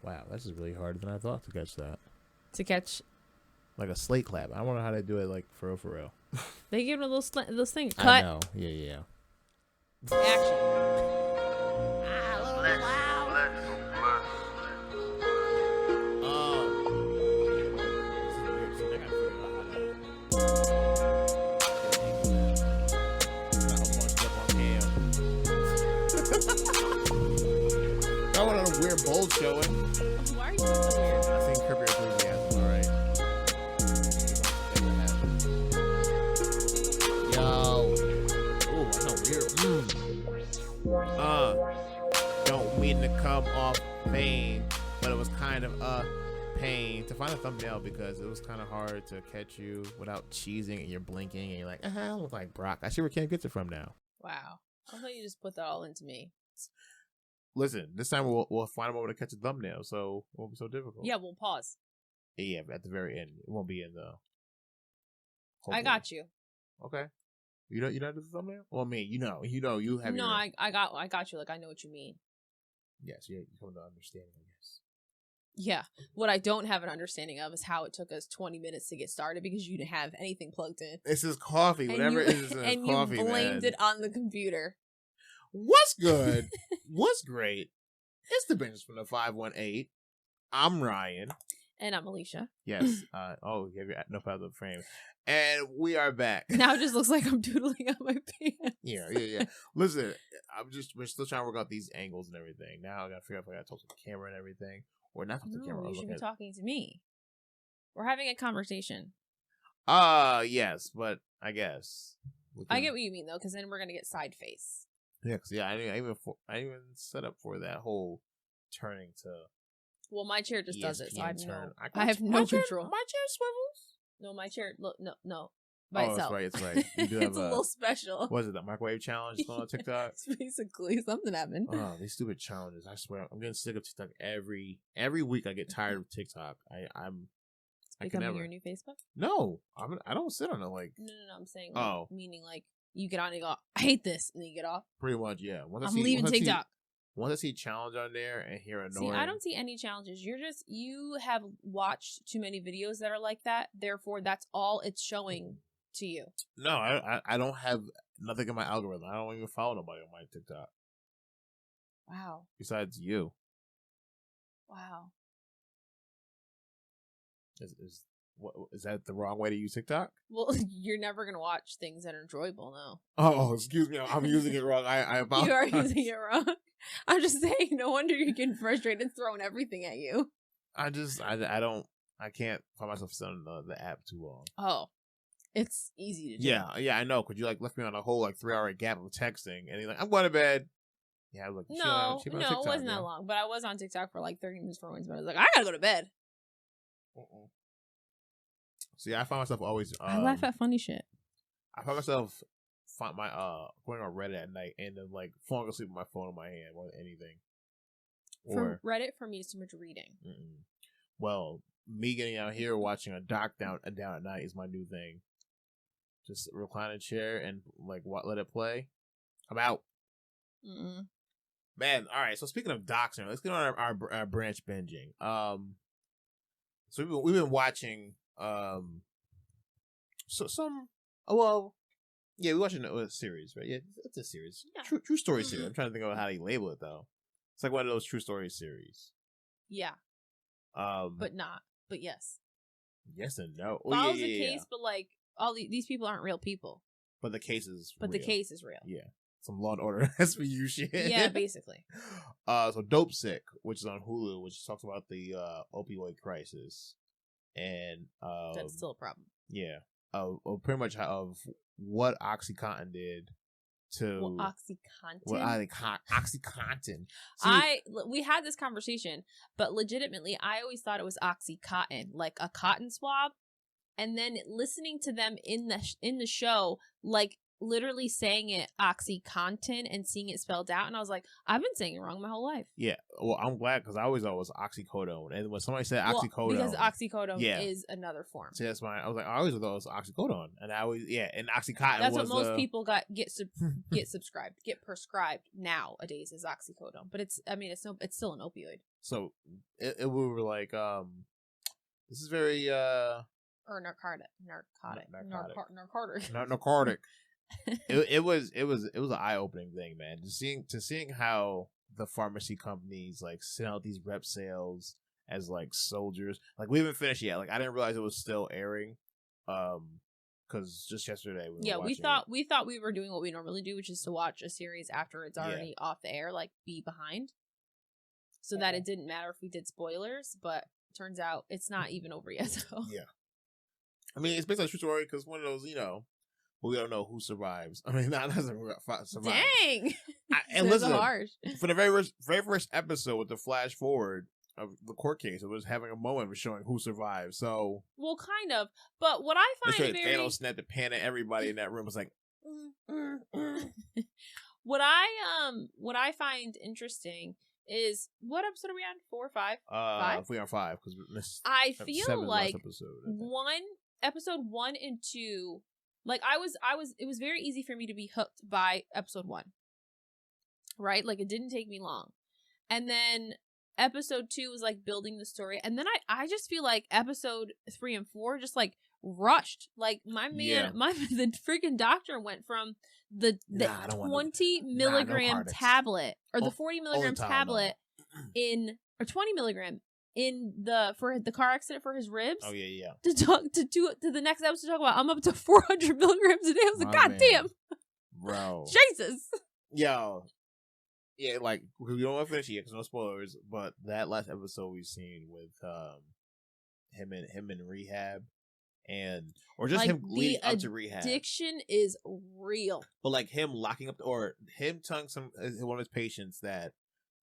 Wow, this is really harder than I thought to catch that. To catch, like a slate clap. I don't know how they do it. Like for real. They give it a little those things. Cut. I know. Yeah. Action. I want a weird bold showing. Why are you doing so weird? I think Curb Your Enthusiasm. All right. Yo. Ooh, that's a weird. Don't mean to come off pain, but it was kind of a pain to find a thumbnail because it was kind of hard to catch you without cheesing and you're blinking and you're like, I look like Brock. I see where Ken gets it from now. Wow. I thought you just put that all into me. Listen, this time we'll find a moment to catch a thumbnail, so it won't be so difficult. Yeah, we'll pause. Yeah, but at the very end, it won't be in the. Hopefully. I got you. Okay, you know do the thumbnail. Well, I mean, you have. No, I got you. Like I know what you mean. Yes, you come to understanding, I guess. Yeah, what I don't have an understanding of is how it took us 20 minutes to get started because you didn't have anything plugged in. This is coffee, whatever it is. And coffee, you blamed man. it on the computer. What's good? What's great? It's the Benches from the 518. I'm Ryan. And I'm Alicia. Yes. You have your no the frame. And we are back. Now it just looks like I'm doodling on my pants. Yeah. Listen, we're still trying to work out these angles and everything. Now I gotta figure out if I gotta talk to the camera and everything. Or not talk to the camera. You should be talking to me. We're having a conversation. Yes, but I guess. I get what you mean, though, because then we're going to get side face. Yeah, I even set up for that whole turning to. Well, my chair just does it, so I have no control. My chair swivels. No, my chair. No. By itself. That's right. You do have it's a little special. What is it? The microwave challenge on TikTok? It's basically something happened. Oh, these stupid challenges! I swear, I'm getting sick of TikTok every week. I get tired of TikTok. It's becoming your new Facebook? No, I don't sit on it like. No. I'm saying. Meaning like you get on and you go, I hate this, and then you get off. Pretty much, yeah. I'm leaving TikTok. Once I see challenge on there and hear annoying. See, I don't see any challenges. You have watched too many videos that are like that. Therefore, that's all it's showing to you. No, I don't have nothing in my algorithm. I don't even follow nobody on my TikTok. Wow. Besides you. Wow. Is that the wrong way to use TikTok? Well, you're never gonna watch things that are enjoyable, no. Oh, excuse me. I'm using it wrong. I apologize. You are using it wrong. I'm just saying. No wonder you're getting frustrated, throwing everything at you. I can't find myself sitting on the app too long. Oh. It's easy to do. Yeah, I know. Because you left me on a whole 3-hour gap of texting, and you're like, I'm going to bed. Yeah, I was like, no, it wasn't that long. But I was on TikTok for 30 minutes, 4 minutes. But I was like, I gotta go to bed. See, I find myself always. I laugh at funny shit. I find myself going on Reddit at night and then falling asleep with my phone in my hand more than anything. For Reddit, for me, is too much reading. Well, me getting out here watching a doc down at night is my new thing. Just recline a chair and let it play. I'm out. Man, all right. So speaking of docs, let's get on our branch binging. So we've been watching we're watching a series, right? Yeah, it's a series. Yeah. True story series. I'm trying to think of how you label it though. It's like one of those true story series. Yeah. But not. But yes. Yes and no. Follows a case, but all these people aren't real people. But the case is real. The case is real. Yeah. Some Law and Order SVU shit. Yeah, basically. So Dopesick, which is on Hulu, which talks about the opioid crisis. And that's still a problem. Yeah. Pretty much of what OxyContin did to OxyContin. We had this conversation, but legitimately I always thought it was OxyContin, like a cotton swab. And then listening to them in the show, literally saying it OxyContin and seeing it spelled out, and I was like, I've been saying it wrong my whole life. Yeah, well, I'm glad because I always thought it was oxycodone, and when somebody said oxycodone, because oxycodone is another form. So that's why I was like, I always thought it was oxycodone, and I always and oxycontin. That's what most people get prescribed nowadays is oxycodone, but it's still an opioid. So we were like, this is very or narcotic. It was an eye-opening thing, man. Seeing how the pharmacy companies like send out these rep sales as like soldiers. Like we haven't finished yet. Like I didn't realize it was still airing. Because just yesterday we thought we were doing what we normally do, which is to watch a series after it's already off the air, like be behind, so that it didn't matter if we did spoilers. But turns out it's not even over yet. So yeah, I mean it's based on a true story because one of those, we don't know who survives. I mean, not doesn't survive. Dang, and listen, for the very first episode with the flash forward of the court case, it was having a moment of showing who survived. So, well, kind of. But what I find very Thanos snapped the pan at everybody in that room. Was like, what I find interesting is what episode are we on? 4 or 5? 5? If we are 5 because I feel like episode 1 and 2. Like it was very easy for me to be hooked by episode 1. Right? Like it didn't take me long. And then episode 2 was like building the story. And then I just feel like episode 3 and 4 just like rushed. Like my man, the freaking doctor went from the 20 milligram tablet or the 40 milligram tablet or 20 milligram for the car accident for his ribs. Oh yeah. To the next episode to talk about I'm up to 400 milligrams a day. I was like, God damn, bro, Jesus, yo, yeah. Like we don't want to finish it yet because no spoilers. But that last episode we've seen with him in rehab. Or just like him leading up to rehab. Addiction is real. But like him locking up, or him telling one of his patients that,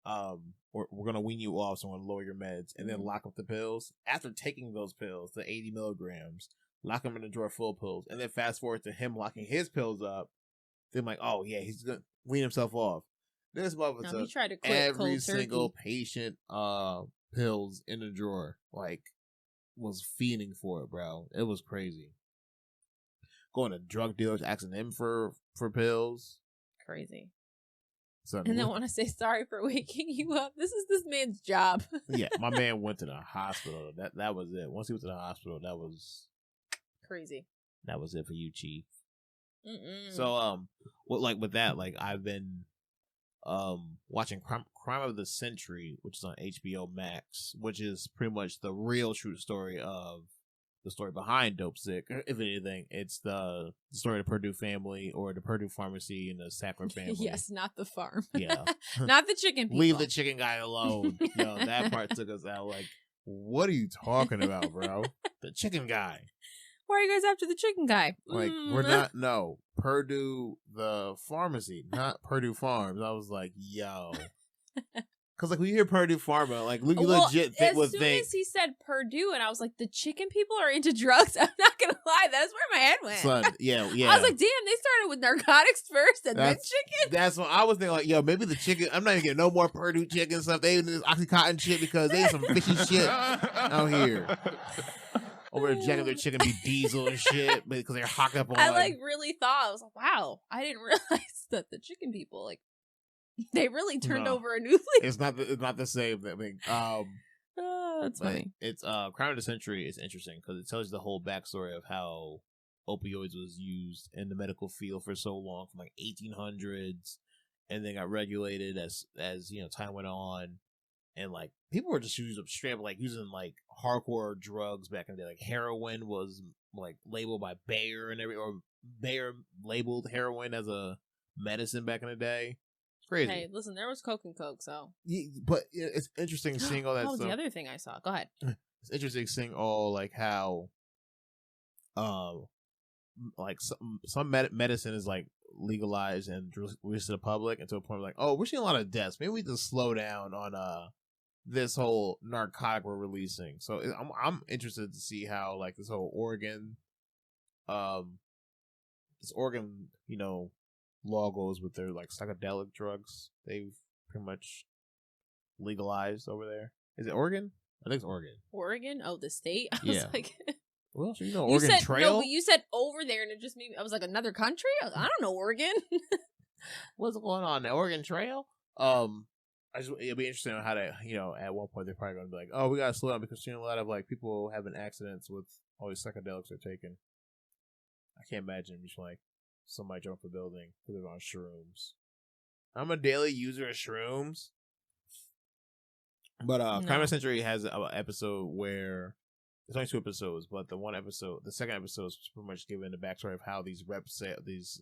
we're gonna wean you off, so I'm gonna lower your meds, and then lock up the pills. After taking those pills, the 80 milligrams, lock them in a drawer full of pills, and then fast forward to him locking his pills up. Then like, oh yeah, he's gonna wean himself off. This motherfucker he tried to quit every single patient pills in the drawer, like. Was fiending for it, bro. It was crazy. Going to drug dealers, asking them for pills. Crazy. So, and then want to say sorry for waking you up. This is this man's job. Yeah, my man went to the hospital. That was it. Once he went to the hospital, that was crazy. That was it for you, Chief. So with that, like I've been watching Crime of the Century, which is on HBO Max, which is pretty much the real true story of the story behind Dopesick. If anything, it's the story of the Purdue family or the Purdue pharmacy and the Sackler family. Yes, not the farm. Yeah. Not the chicken people. Leave the chicken guy alone. Yo, that part took us out. Like, what are you talking about, bro? The chicken guy. Why are you guys after the chicken guy? Like, we're not, no. Purdue, the pharmacy, not Purdue Farms. I was like, yo. Because, like, when you hear Purdue Pharma, like, you legit think. As soon as he said Purdue, and I was like, the chicken people are into drugs? I'm not going to lie. That's where my head went. Son, yeah. I was like, damn, they started with narcotics first and then chicken? That's what I was thinking, like, yo, maybe the chicken, I'm not even getting no more Purdue chicken stuff. They even this Oxycontin shit because they some fishy shit out here. Over there jacking their chicken be diesel and shit because they're hocked up on. I like really thought, I was like, wow, I didn't realize that the chicken people, like, they really turned over a new leaf. It's not the same thing. That's funny. It's Crime of the Century is interesting because it tells you the whole backstory of how opioids was used in the medical field for so long, from like 1800s, and then got regulated as time went on. And like people were just using hardcore drugs back in the day. Like heroin was like labeled by Bayer or Bayer labeled heroin as a medicine back in the day. It's crazy. Hey, listen, there was Coke and Coke, so. Yeah, but it's interesting seeing all that. What was the other thing I saw? Go ahead. It's interesting seeing all like how, like some medicine is like legalized and released to the public, and to a point where like, oh, we're seeing a lot of deaths. Maybe we need to slow down on this whole narcotic we're releasing. So I'm interested to see how like this whole Oregon this Oregon, law goes with their like psychedelic drugs. They've pretty much legalized over there. Is it Oregon? I think it's Oregon. Oregon? Oh, the state? I was like... Well, so Oregon Trail? No, but you said over there, and it just made me... I was like, another country? I don't know Oregon. What's going on? The Oregon Trail? It'll be interesting on how to, at one point they're probably going to be like, oh, we got to slow down because a lot of like people having accidents with all these psychedelics they're taking. I can't imagine just like somebody jump off a building because they're on shrooms. I'm a daily user of shrooms. But Crime Century has an episode where there's only 2 episodes, but the second episode is pretty much giving the backstory of how these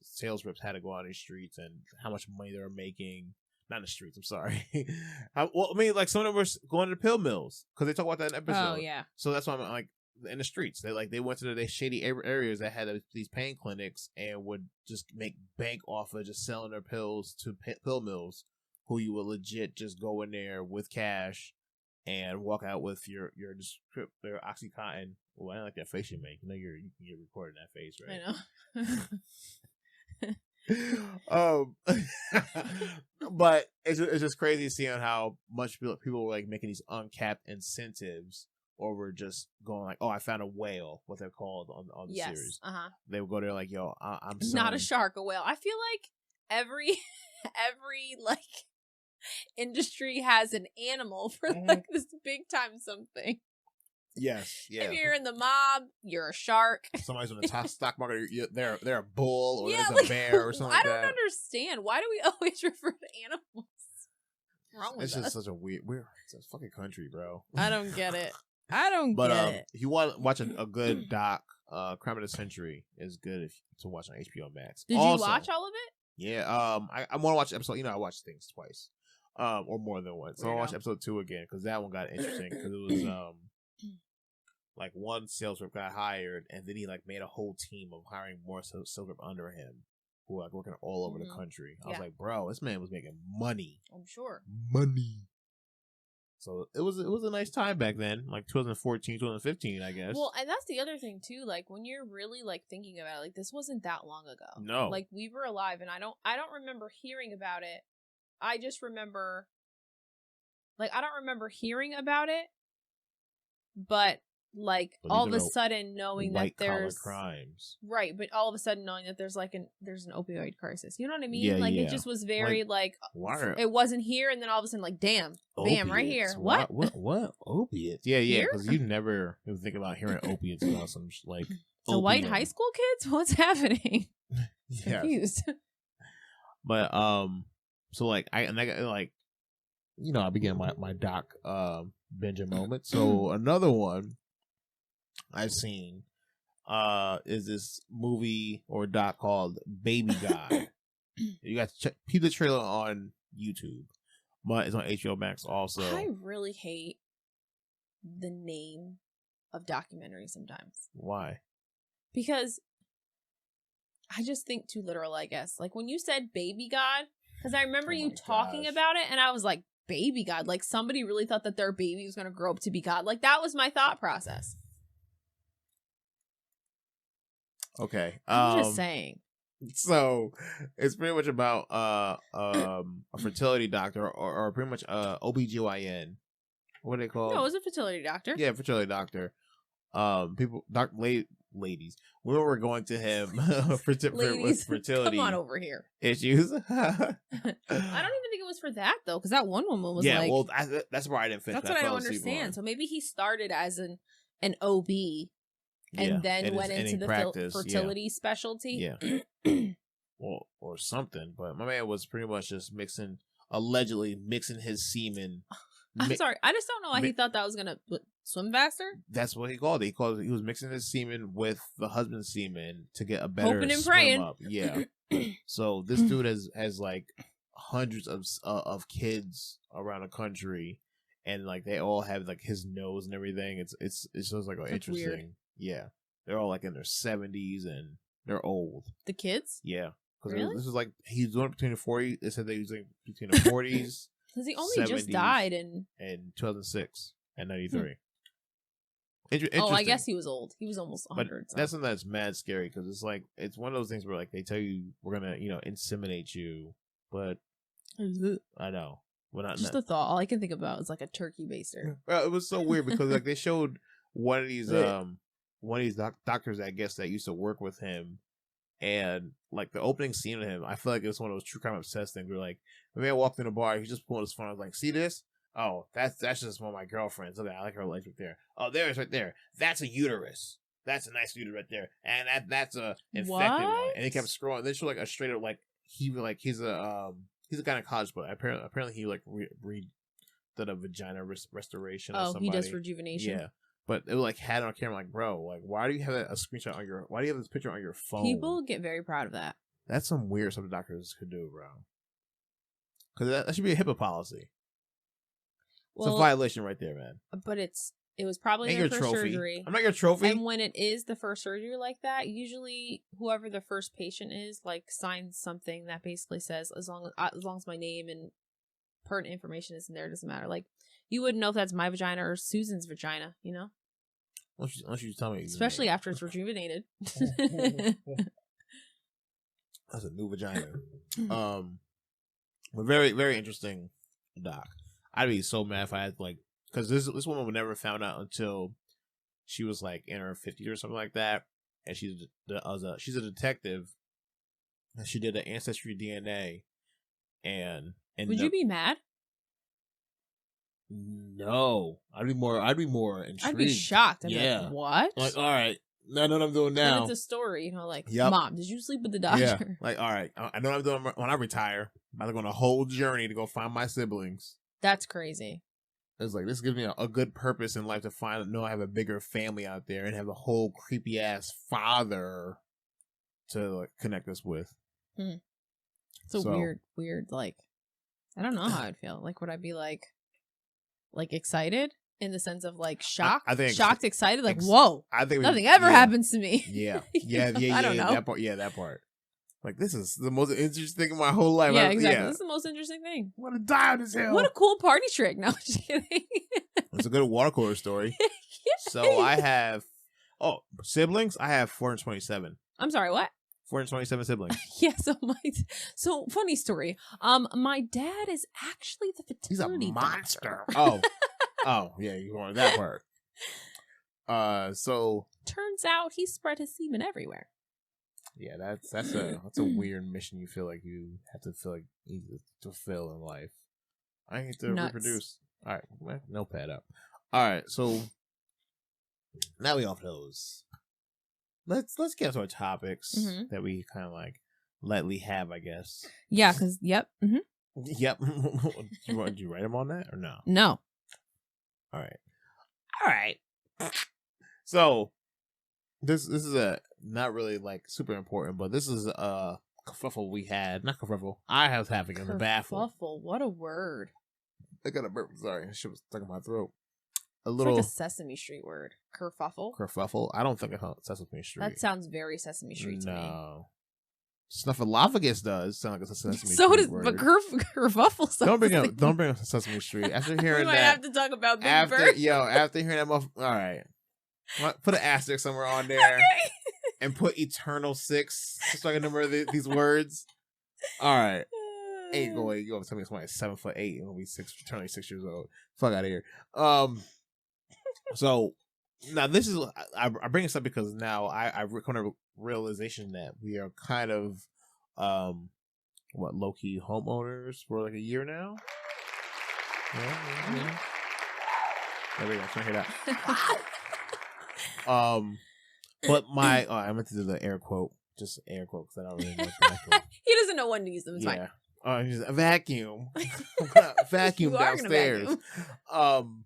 sales reps had to go on these streets and how much money they were making. Not in the streets, I'm sorry. Like some of them were going to the pill mills because they talk about that in the episode. Oh yeah. So that's why I'm like in the streets. They went to the shady areas that had these pain clinics and would just make bank off of just selling their pills to pill mills, who you would legit just go in there with cash and walk out with your OxyContin. Well, I don't like that face you make. You can get recorded in that face, right? I know. But it's just crazy seeing how much people were like making these uncapped incentives over just going like, oh, I found a whale, what they're called on the series. They would go there like, yo, I'm not a shark, a whale. I feel like every like industry has an animal for like this big time something. Yes, yeah. If you're in the mob, you're a shark. Somebody's on the top stock market, they're a bull or there's a bear or something like that. I don't understand. Why do we always refer to animals? What's wrong with it's us? just such a weird it's a fucking country, bro. I don't get it. I don't get it. If you want to watch a good doc, Crime of the Century is good to watch on HBO Max. Did you watch all of it? Yeah. I want to watch the episode. I watched things twice, or more than once. So I watched episode 2 again because that one got interesting because it was like one sales rep got hired and then he like made a whole team of hiring more sales rep under him who were like working all over the country. I was like, bro, this man was making money. I'm sure. Money. So it was a nice time back then, like 2014, 2015, I guess. Well, and that's the other thing too. Like when you're really like thinking about it, like this wasn't that long ago. No, like we were alive, and I don't remember hearing about it. I just remember, like, I don't remember hearing about it, but all of a sudden knowing that there's crimes, right? But all of a sudden knowing that there's there's an opioid crisis. You know what I mean? Yeah, it just was very it wasn't here, and then all of a sudden bam, opiates. Right here. What opiates? Yeah, because you never even think about hearing opiates about some like the white high school kids. What's happening? Confused. But so I began my doc binging moment. So another one I've seen is this movie or doc called Baby God. You got to peep the trailer on YouTube, but it's on HBO Max also. I really hate the name of documentaries sometimes. Why? Because I just think too literal, I guess. Like when you said Baby God, because I remember you talking about it and I was like, Baby God, like somebody really thought that their baby was going to grow up to be God. Like that was my thought process. Okay. I'm just saying. So it's pretty much about a fertility doctor or pretty much OBGYN. What do they call? No, it was a fertility doctor. Yeah, fertility doctor. Ladies. We were going to him with fertility. Come on over here. Issues. I don't even think it was for that though, because that one woman was that's where I didn't finish. That's what I don't understand. So maybe he started as an OB and then went into the fertility specialty. Yeah. or something. But my man was pretty much just allegedly mixing his semen. I'm sorry. I just don't know why he thought that was going to swim faster. That's what he called it. He was mixing his semen with the husband's semen to get a better hoping and swim praying. Up. Yeah. So this dude has like hundreds of kids around the country, and like they all have like his nose and everything. It's just like interesting. Weird. Yeah, they're all like in their 70s and they're old. The kids? Yeah, because really? This is like he's doing it between the 40s. They said they was like between the 40s. Because he only just died in 2006 and 93. Oh, I guess he was old. He was almost 100. But that's something that's mad scary because it's like it's one of those things where like they tell you we're gonna inseminate you, but I know we're not. Just the thought. All I can think about is like a turkey baster. Well, it was so weird because like they showed one of these doctors I guess that used to work with him, and like the opening scene of him, I feel like it's one of those true crime obsessed things where like the man walked in the bar, he just pulled his phone. I was like, see this? Oh, that's just one of my girlfriends. Okay, I like her legs right there. Oh, there it is right there. That's a uterus. That's a nice uterus right there. And that's a infected one. And he kept scrolling. Then she like a straight up like he's a gynecologist, but apparently he like did a vagina restoration. Oh, he does rejuvenation. Yeah, but it was like had it on camera. Like, bro, like why do you have a screenshot on your? Why do you have this picture on your phone? People get very proud of that. That's some weird stuff the doctors could do, bro. Because that should be a HIPAA policy. Well, it's a violation right there, man. But it was probably their first surgery. I'm not your trophy. And when it is the first surgery like that, usually whoever the first patient is, like, signs something that basically says, as long as my name and pertinent information is in there, it doesn't matter. Like, you wouldn't know if that's my vagina or Susan's vagina, you know? Unless you tell me. Especially after it's rejuvenated. That's a new vagina. But very, very interesting doc. I'd be so mad if I had like, because this woman would never found out until she was like in her 50s or something like that, and she's a detective, and she did an ancestry DNA, and would you be mad? No, I'd be more intrigued. I'd be shocked. I'd be like, what? Like, all right, I know what I'm doing now. And it's a story, like, Mom, did you sleep with the doctor? Yeah. Like, all right, I know what I'm doing when I retire. I'm going on a whole journey to go find my siblings. That's crazy. It's like, this gives me a good purpose in life to know I have a bigger family out there and have a whole creepy ass father to like connect us with. It's a weird, like, I don't know how I'd feel. Like, would I be like excited in the sense of like shocked? I think shocked, excited, like, whoa, I think nothing ever happens to me. Yeah. I don't know. That part. Like, this is the most interesting thing in my whole life. Yeah, exactly. This is the most interesting thing. I want to die on this hill. What a cool party trick. No, just kidding. It's a good water cooler story. So I have, siblings? I have 427. I'm sorry, what? 427 siblings. Yeah, so funny story. My dad is actually the fertility He's a monster. Doctor. Oh, yeah, you wanted that part. So turns out he spread his semen everywhere. Yeah, that's a weird mission you feel like you have to fulfill in life. I need to reproduce. All right, no pad up. All right, so now we off those. Let's get to our topics that we kind of like lightly have, I guess. Yeah, because yep. Yep. Did you write them on that or no? No. All right. So this is a not really like super important, but this is a kerfuffle we had. Not kerfuffle. I was having in the bathroom. Kerfuffle. What a word. I got a burp. Sorry, shit was stuck in my throat. It's like a Sesame Street word. Kerfuffle. Kerfuffle. I don't think it's Sesame Street. That sounds very Sesame Street to me. No. Snuffleupagus does sound like a Sesame Street. So does, word. But kerfuffle sounds. Don't bring up Sesame Street. After hearing we might have to talk about Big after Bird. After hearing that, all right. Put an asterisk somewhere on there, and put Eternal 6 so I can remember these words. All right. You gonna tell me somebody's 7'8" and gonna be eternally 6 years old? Fuck out of here. So now this is I bring this up because now I come to realization that we are kind of low key homeowners for like a year now. Yeah. There we go. Can I hear that? But I meant to do the air quote, just air quote because I don't really know. He doesn't know when to use them. It's fine. He's a vacuum. I'm gonna vacuum downstairs. Vacuum.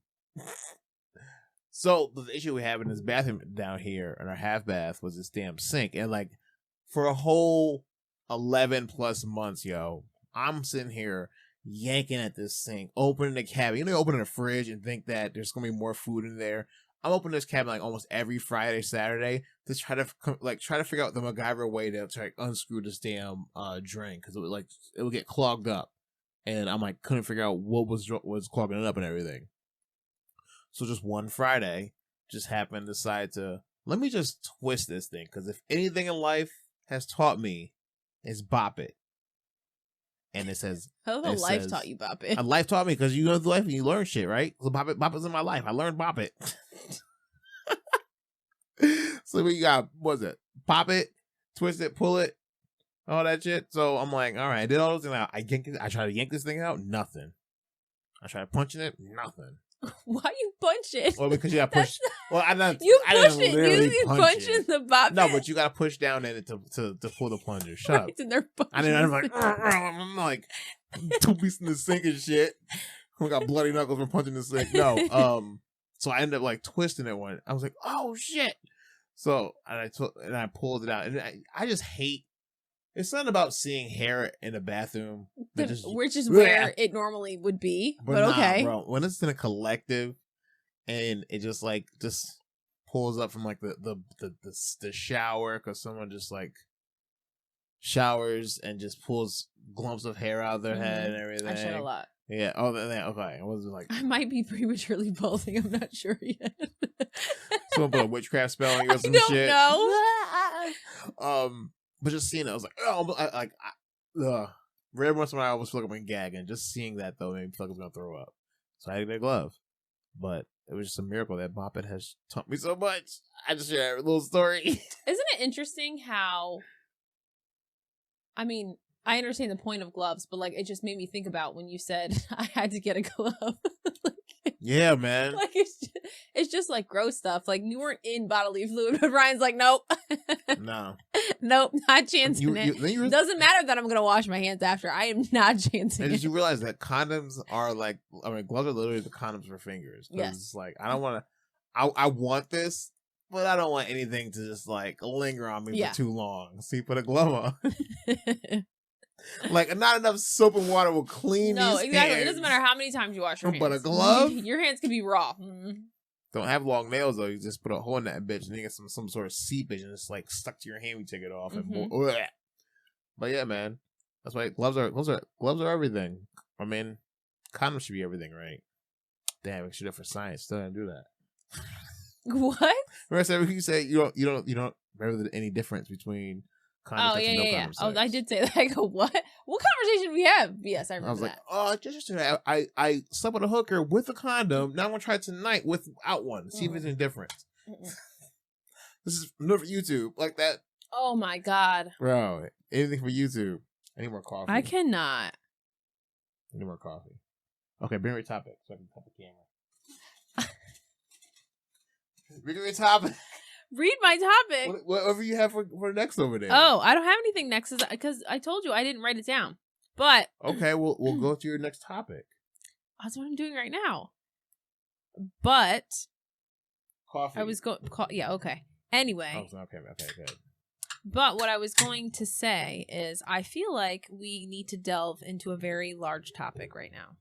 So the issue we have in this bathroom down here in our half bath was this damn sink, and like for a whole 11 plus months, I'm sitting here yanking at this sink, opening the cabinet. You know, you open the fridge and think that there's gonna be more food in there. I'm opening this cabinet like almost every Friday, Saturday to try to figure out the MacGyver way to like unscrew this damn drain because it would get clogged up, and I'm like couldn't figure out what was clogging it up and everything. So just one Friday, just happened to decide to let me just twist this thing, because if anything in life has taught me, it's Bop It. And it says, life taught you Bop It. Life taught me, because you go through life and you learn shit, right? So Bop It's in my life. I learned Bop It. So we got, what's it? Pop it, twist it, pull it, all that shit. So I'm like, all right, I did all those things out. I try to yank this thing out, nothing. I try punching it, nothing. Why you punch it? Well, because you got to push. Well, I push it. You punch in the Bop It. No, but you got to push down in it to pull the plunger. Shut up. I'm like, two pieces in the sink and shit. We got bloody knuckles from punching the sink. No, so I ended up like twisting it one. I was like, oh shit. So and I pulled it out, and I just hate. It's something about seeing hair in a bathroom, which is where it normally would be. But okay, bro. When it's in a collective, and it just pulls up from like the shower, because someone just like showers and just pulls clumps of hair out of their head and everything. I shed a lot. Yeah. Oh, okay. I was like, I might be prematurely balding. I'm not sure yet. Someone put a witchcraft spell on you or some shit. I don't know. But just seeing it, I was like, oh, every once in a while I always feel like I'm gagging. Just seeing that though made me feel like I was gonna throw up. So I had to get a glove. But it was just a miracle that Bop It has taught me so much. I just shared a little story. Isn't it interesting how? I mean, I understand the point of gloves, but like it just made me think about when you said I had to get a glove. Yeah, man. Like it's just like gross stuff. Like you weren't in bodily fluid, but Ryan's like, nope. No. Nope, not chancing it. Doesn't matter that I'm gonna wash my hands after. I am not chancing and it. Did you realize that condoms are like, gloves are literally the condoms for fingers? Yes. It's like, I don't want to, I want this, but I don't want anything to just like linger on me for too long. So you put a glove on. Like, not enough soap and water will clean these hands. No, exactly. It doesn't matter how many times you wash your hands. But a glove? Your hands can be raw. Don't have long nails, though. You just put a hole in that bitch and you get some sort of seepage and it's like stuck to your hand. You take it off. But yeah, man. That's why gloves are everything. I mean, condoms should be everything, right? Damn, we should do it for science. Still didn't do that. What? Remember I said you say you don't remember any difference between condom sex and no condom sex. Oh, I did say that. I go, what? What conversation we have? Yes, I remember. I was like, just yesterday, I slept with a hooker with a condom. Now I'm gonna try it tonight without one. See if it's any different. This is enough for YouTube, like that. Oh my god, bro! Anything for YouTube. I need more coffee. I cannot. I need more coffee. Okay, bring me a topic so I can cut the camera. Bring me a topic. Read my topic. Whatever you have for next over there. Oh, I don't have anything next because I told you I didn't write it down. But okay, we'll go to your next topic. That's what I'm doing right now. But coffee. I was going. Yeah. Okay. Anyway. Oh, okay. Good. But what I was going to say is, I feel like we need to delve into a very large topic right now.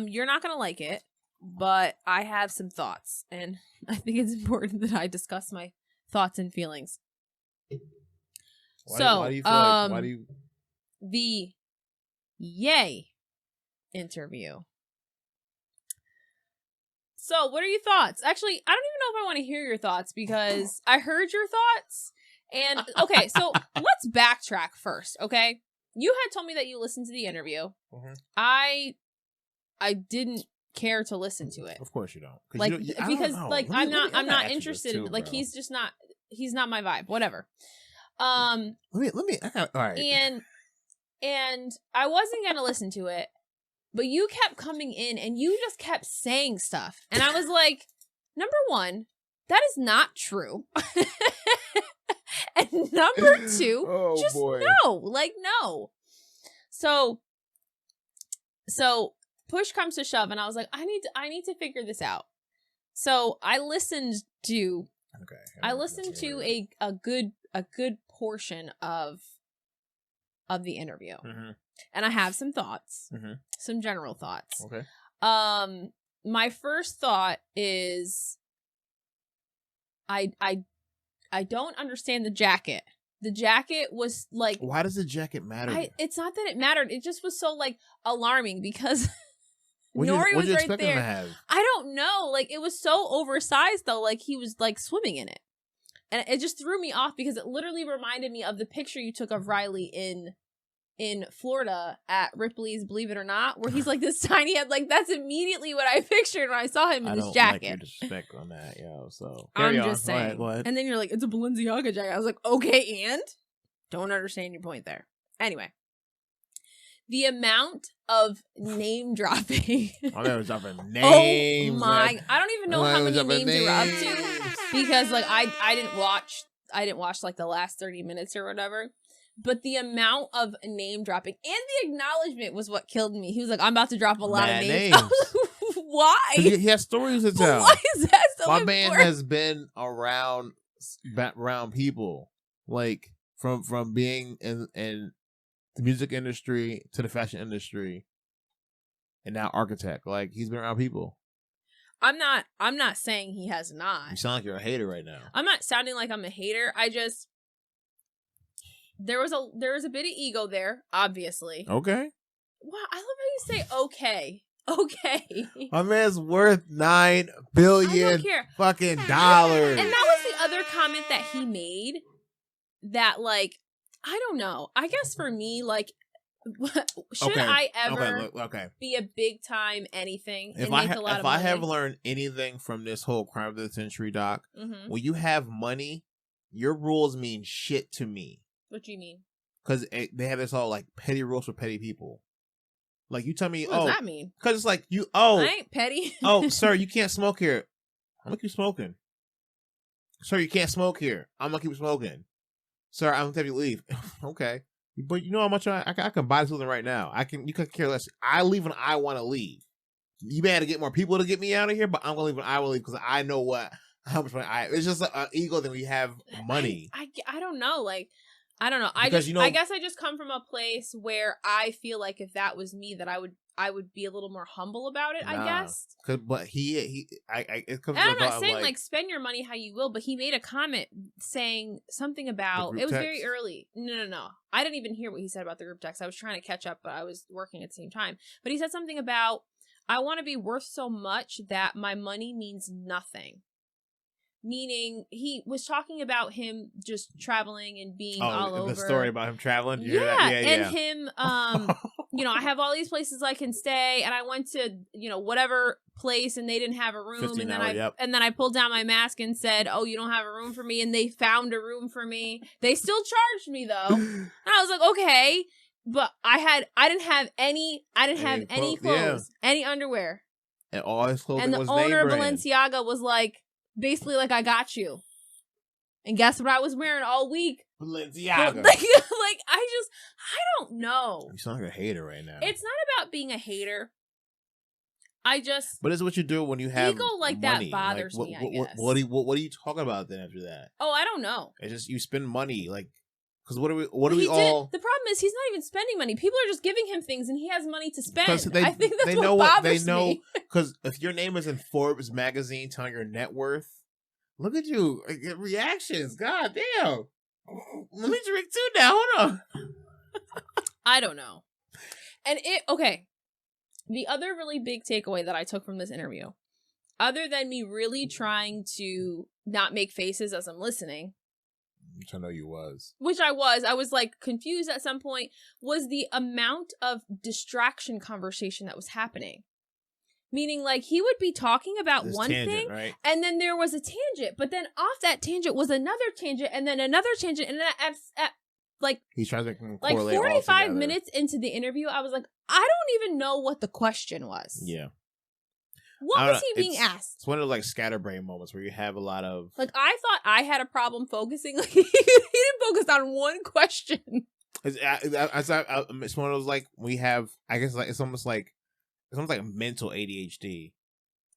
You're not gonna like it. But I have some thoughts, and I think it's important that I discuss my thoughts and feelings. Why do you feel like, the Ye interview. So, what are your thoughts? Actually, I don't even know if I want to hear your thoughts because I heard your thoughts. And, okay, so let's backtrack first, okay? You had told me that you listened to the interview. Mm-hmm. I didn't care to listen to it. Of course you don't. Like, because like I'm not interested in it. Like, he's not my vibe. Whatever. Let me all right. And I wasn't gonna listen to it, but you kept coming in and you just kept saying stuff. And I was like, number one, that is not true. And number two, no. So push comes to shove, and I was like, I need to figure this out. So I listened to a good portion of the interview, mm-hmm. and I have some thoughts, mm-hmm. some general thoughts. Okay. My first thought is, I don't understand the jacket. The jacket was like, why does the jacket matter? It's not that it mattered. It just was so like alarming because Nori was right there. To have? I don't know. Like, it was so oversized, though. Like, he was, like, swimming in it. And it just threw me off because it literally reminded me of the picture you took of Riley in Florida at Ripley's Believe It or Not, where he's like this tiny head. Like, that's immediately what I pictured when I saw him in this jacket. Like your disrespect on that, yo. So I'm just saying. Go ahead. And then you're like, it's a Balenciaga jacket. I was like, okay, and don't understand your point there. Anyway, the amount of name dropping. Oh, there was dropping names. Oh my! I don't even know how many names you were up to because like I didn't watch like the last 30 minutes or whatever. But the amount of name dropping and the acknowledgement was what killed me. He was like, I'm about to drop a lot of names. I was like, why? He has stories to tell. Why is that so My important? man has been around people. Like, from being in the music industry to the fashion industry and now architect. Like, he's been around people. I'm not saying he has not. You sound like you're a hater right now. I'm not sounding like I'm a hater. I just... There was a bit of ego there, obviously. Okay. Wow, I love how you say okay. Okay. My man's worth $9 billion fucking dollars. And that was the other comment that he made that, like, I don't know. I guess for me, like, should I ever be a big time anything and make a lot of money? If I have learned anything from this whole Crime of the Century doc, when you have money, your rules mean shit to me. What do you mean? Because they have this all like petty rules for petty people. Like, you tell me, what does that mean? Because it's like I ain't petty. Oh, sir, you can't smoke here. I'm gonna keep smoking. Sir, you can't smoke here. I'm gonna keep smoking. Sir, I'm gonna have you leave. Okay, but you know how much I can buy something right now. You can care less. I leave when I want to leave. You may have to get more people to get me out of here, but I'm gonna leave when I want to leave because I know how much money it's just an ego that we have money. I don't know, like. I don't know. I guess I just come from a place where I feel like if that was me, that I would be a little more humble about it. I guess. But it comes. And I'm not saying like spend your money how you will, but he made a comment saying something about it was text. Very early. No. I didn't even hear what he said about the group text. I was trying to catch up, but I was working at the same time. But he said something about I want to be worth so much that my money means nothing. Meaning, he was talking about him just traveling and being all over. The story about him traveling? Yeah, and him, I have all these places I can stay, and I went to, whatever place, and they didn't have a room, and then I pulled down my mask and said, oh, you don't have a room for me, and they found a room for me. They still charged me, though. And I was like, okay, but I didn't have any clothes, any underwear. And all his clothing was name brand. And the owner of Balenciaga was like, basically, like, I got you. And guess what I was wearing all week? Balenciaga. Like, I don't know. You sound like a hater right now. It's not about being a hater. But it's what you do when you have ego like money. that bothers me, I guess. What are you talking about then after that? Oh, I don't know. It's just you spend money, like, because what do we all... The problem is he's not even spending money. People are just giving him things and he has money to spend. I think that's what bothers me. Because if your name is in Forbes magazine telling your net worth, look at you. Get reactions. God damn. Let me drink too now. Hold on. I don't know. And okay. The other really big takeaway that I took from this interview, other than me really trying to not make faces as I'm listening, which I know you was. I was like confused at some point, was the amount of distraction conversation that was happening. Meaning, like, he would be talking about one thing, right? And then there was a tangent, but then off that tangent was another tangent, and then another tangent, and then at like he's trying to like 45 minutes into the interview, I was like, I don't even know what the question was. Yeah. What was he being asked? It's one of those like scatterbrain moments where you have a lot of like I thought I had a problem focusing. Like he didn't focus on one question. It's one of those like we have. I guess like it's almost like mental ADHD,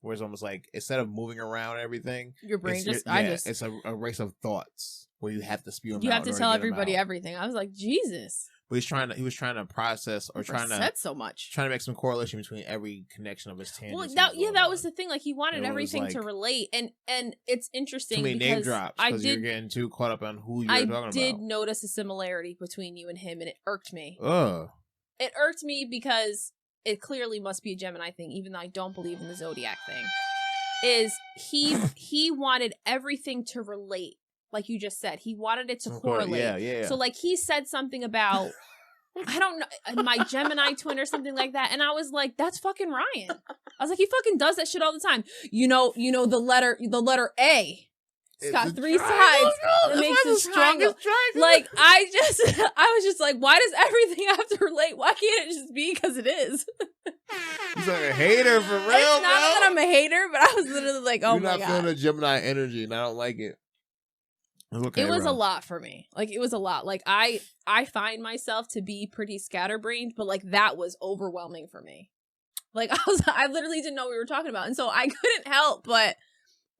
where it's almost like instead of moving around everything, your brain it's a race of thoughts where you have to spew them out. You have to tell everybody everything. I was like, Jesus. But he was trying to process or trying to make some correlation between every connection of his tangents. Well, that was the thing. Like he wanted everything to relate, and it's interesting. Too many name drops because you're getting too caught up on who you're talking about. I did notice a similarity between you and him, and it irked me. It irked me because it clearly must be a Gemini thing, even though I don't believe in the zodiac thing, is he wanted everything to relate, like you just said. He wanted it to correlate. Yeah. So like he said something about, I don't know, my Gemini twin or something like that, and I was like, that's fucking Ryan. I was like, he fucking does that shit all the time. You know the letter A. It's got 3 sides. It makes it stronger. Like I was just like, why does everything have to relate? Why can't it just be because it is? He's like a hater for real, It's not that I'm a hater, but I was literally like, oh my god. You're not feeling the Gemini energy, and I don't like it. Okay, it was a lot for me. Like it was a lot. Like I find myself to be pretty scatterbrained, but like that was overwhelming for me. Like I literally didn't know what we were talking about, and so I couldn't help but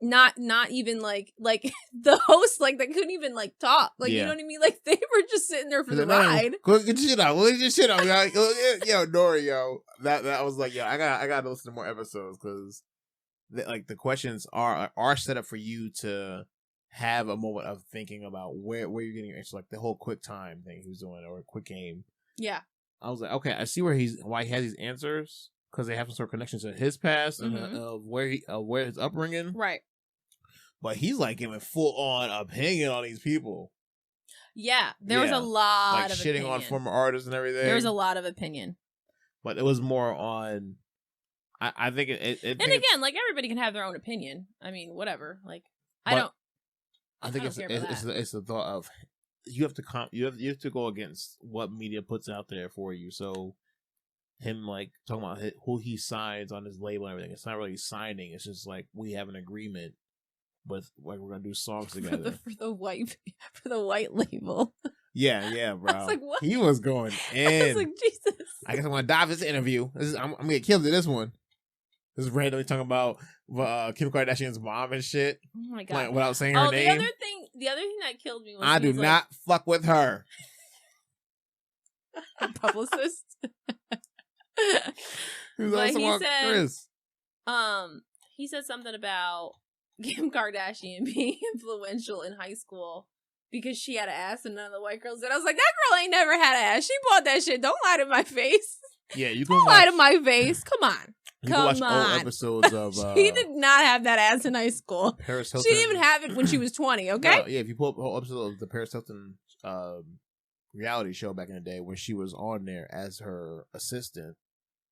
not even like the host, like they couldn't even like talk, like you know what I mean, like they were just sitting there for the ride. Go get your shit out. Go get your shit out. Yo, Nori, yo, that was like, yo, I gotta listen to more episodes because like the questions are set up for you to have a moment of thinking about where you're getting your answer, like the whole quick time thing he was doing or a quick game. Yeah, I was like, okay, I see why he has these answers because they have some sort of connection to his past and where his upbringing, right. But he's like giving full on opinion on these people. Yeah, there was a lot like of shitting opinion on former artists and everything. There was a lot of opinion, but it was more on. I think it and again, like everybody can have their own opinion. I mean, whatever. Like I think it's the thought of you have to go against what media puts out there for you. So him like talking about who he signs on his label and everything. It's not really signing. It's just like we have an agreement. But like we're gonna do songs together for the white label. Yeah, bro. I was like, what? He was going in. I was like, Jesus. I guess I'm gonna dive this interview. I'm gonna get killed in this one. This is randomly talking about Kim Kardashian's mom and shit. Oh my god! Like, without saying her name. The other thing that killed me was I do not fuck with her. Publicist. He said something about Kim Kardashian being influential in high school because she had an ass and none of the white girls did. I was like, that girl ain't never had an ass. She bought that shit. Don't lie to my face. Yeah, you can lie to my face. Come on. You can watch old episodes of. She did not have that ass in high school. Paris Hilton. She didn't even have it when she was 20. Okay. No, yeah, if you pull up a whole episode of the Paris Hilton reality show back in the day when she was on there as her assistant,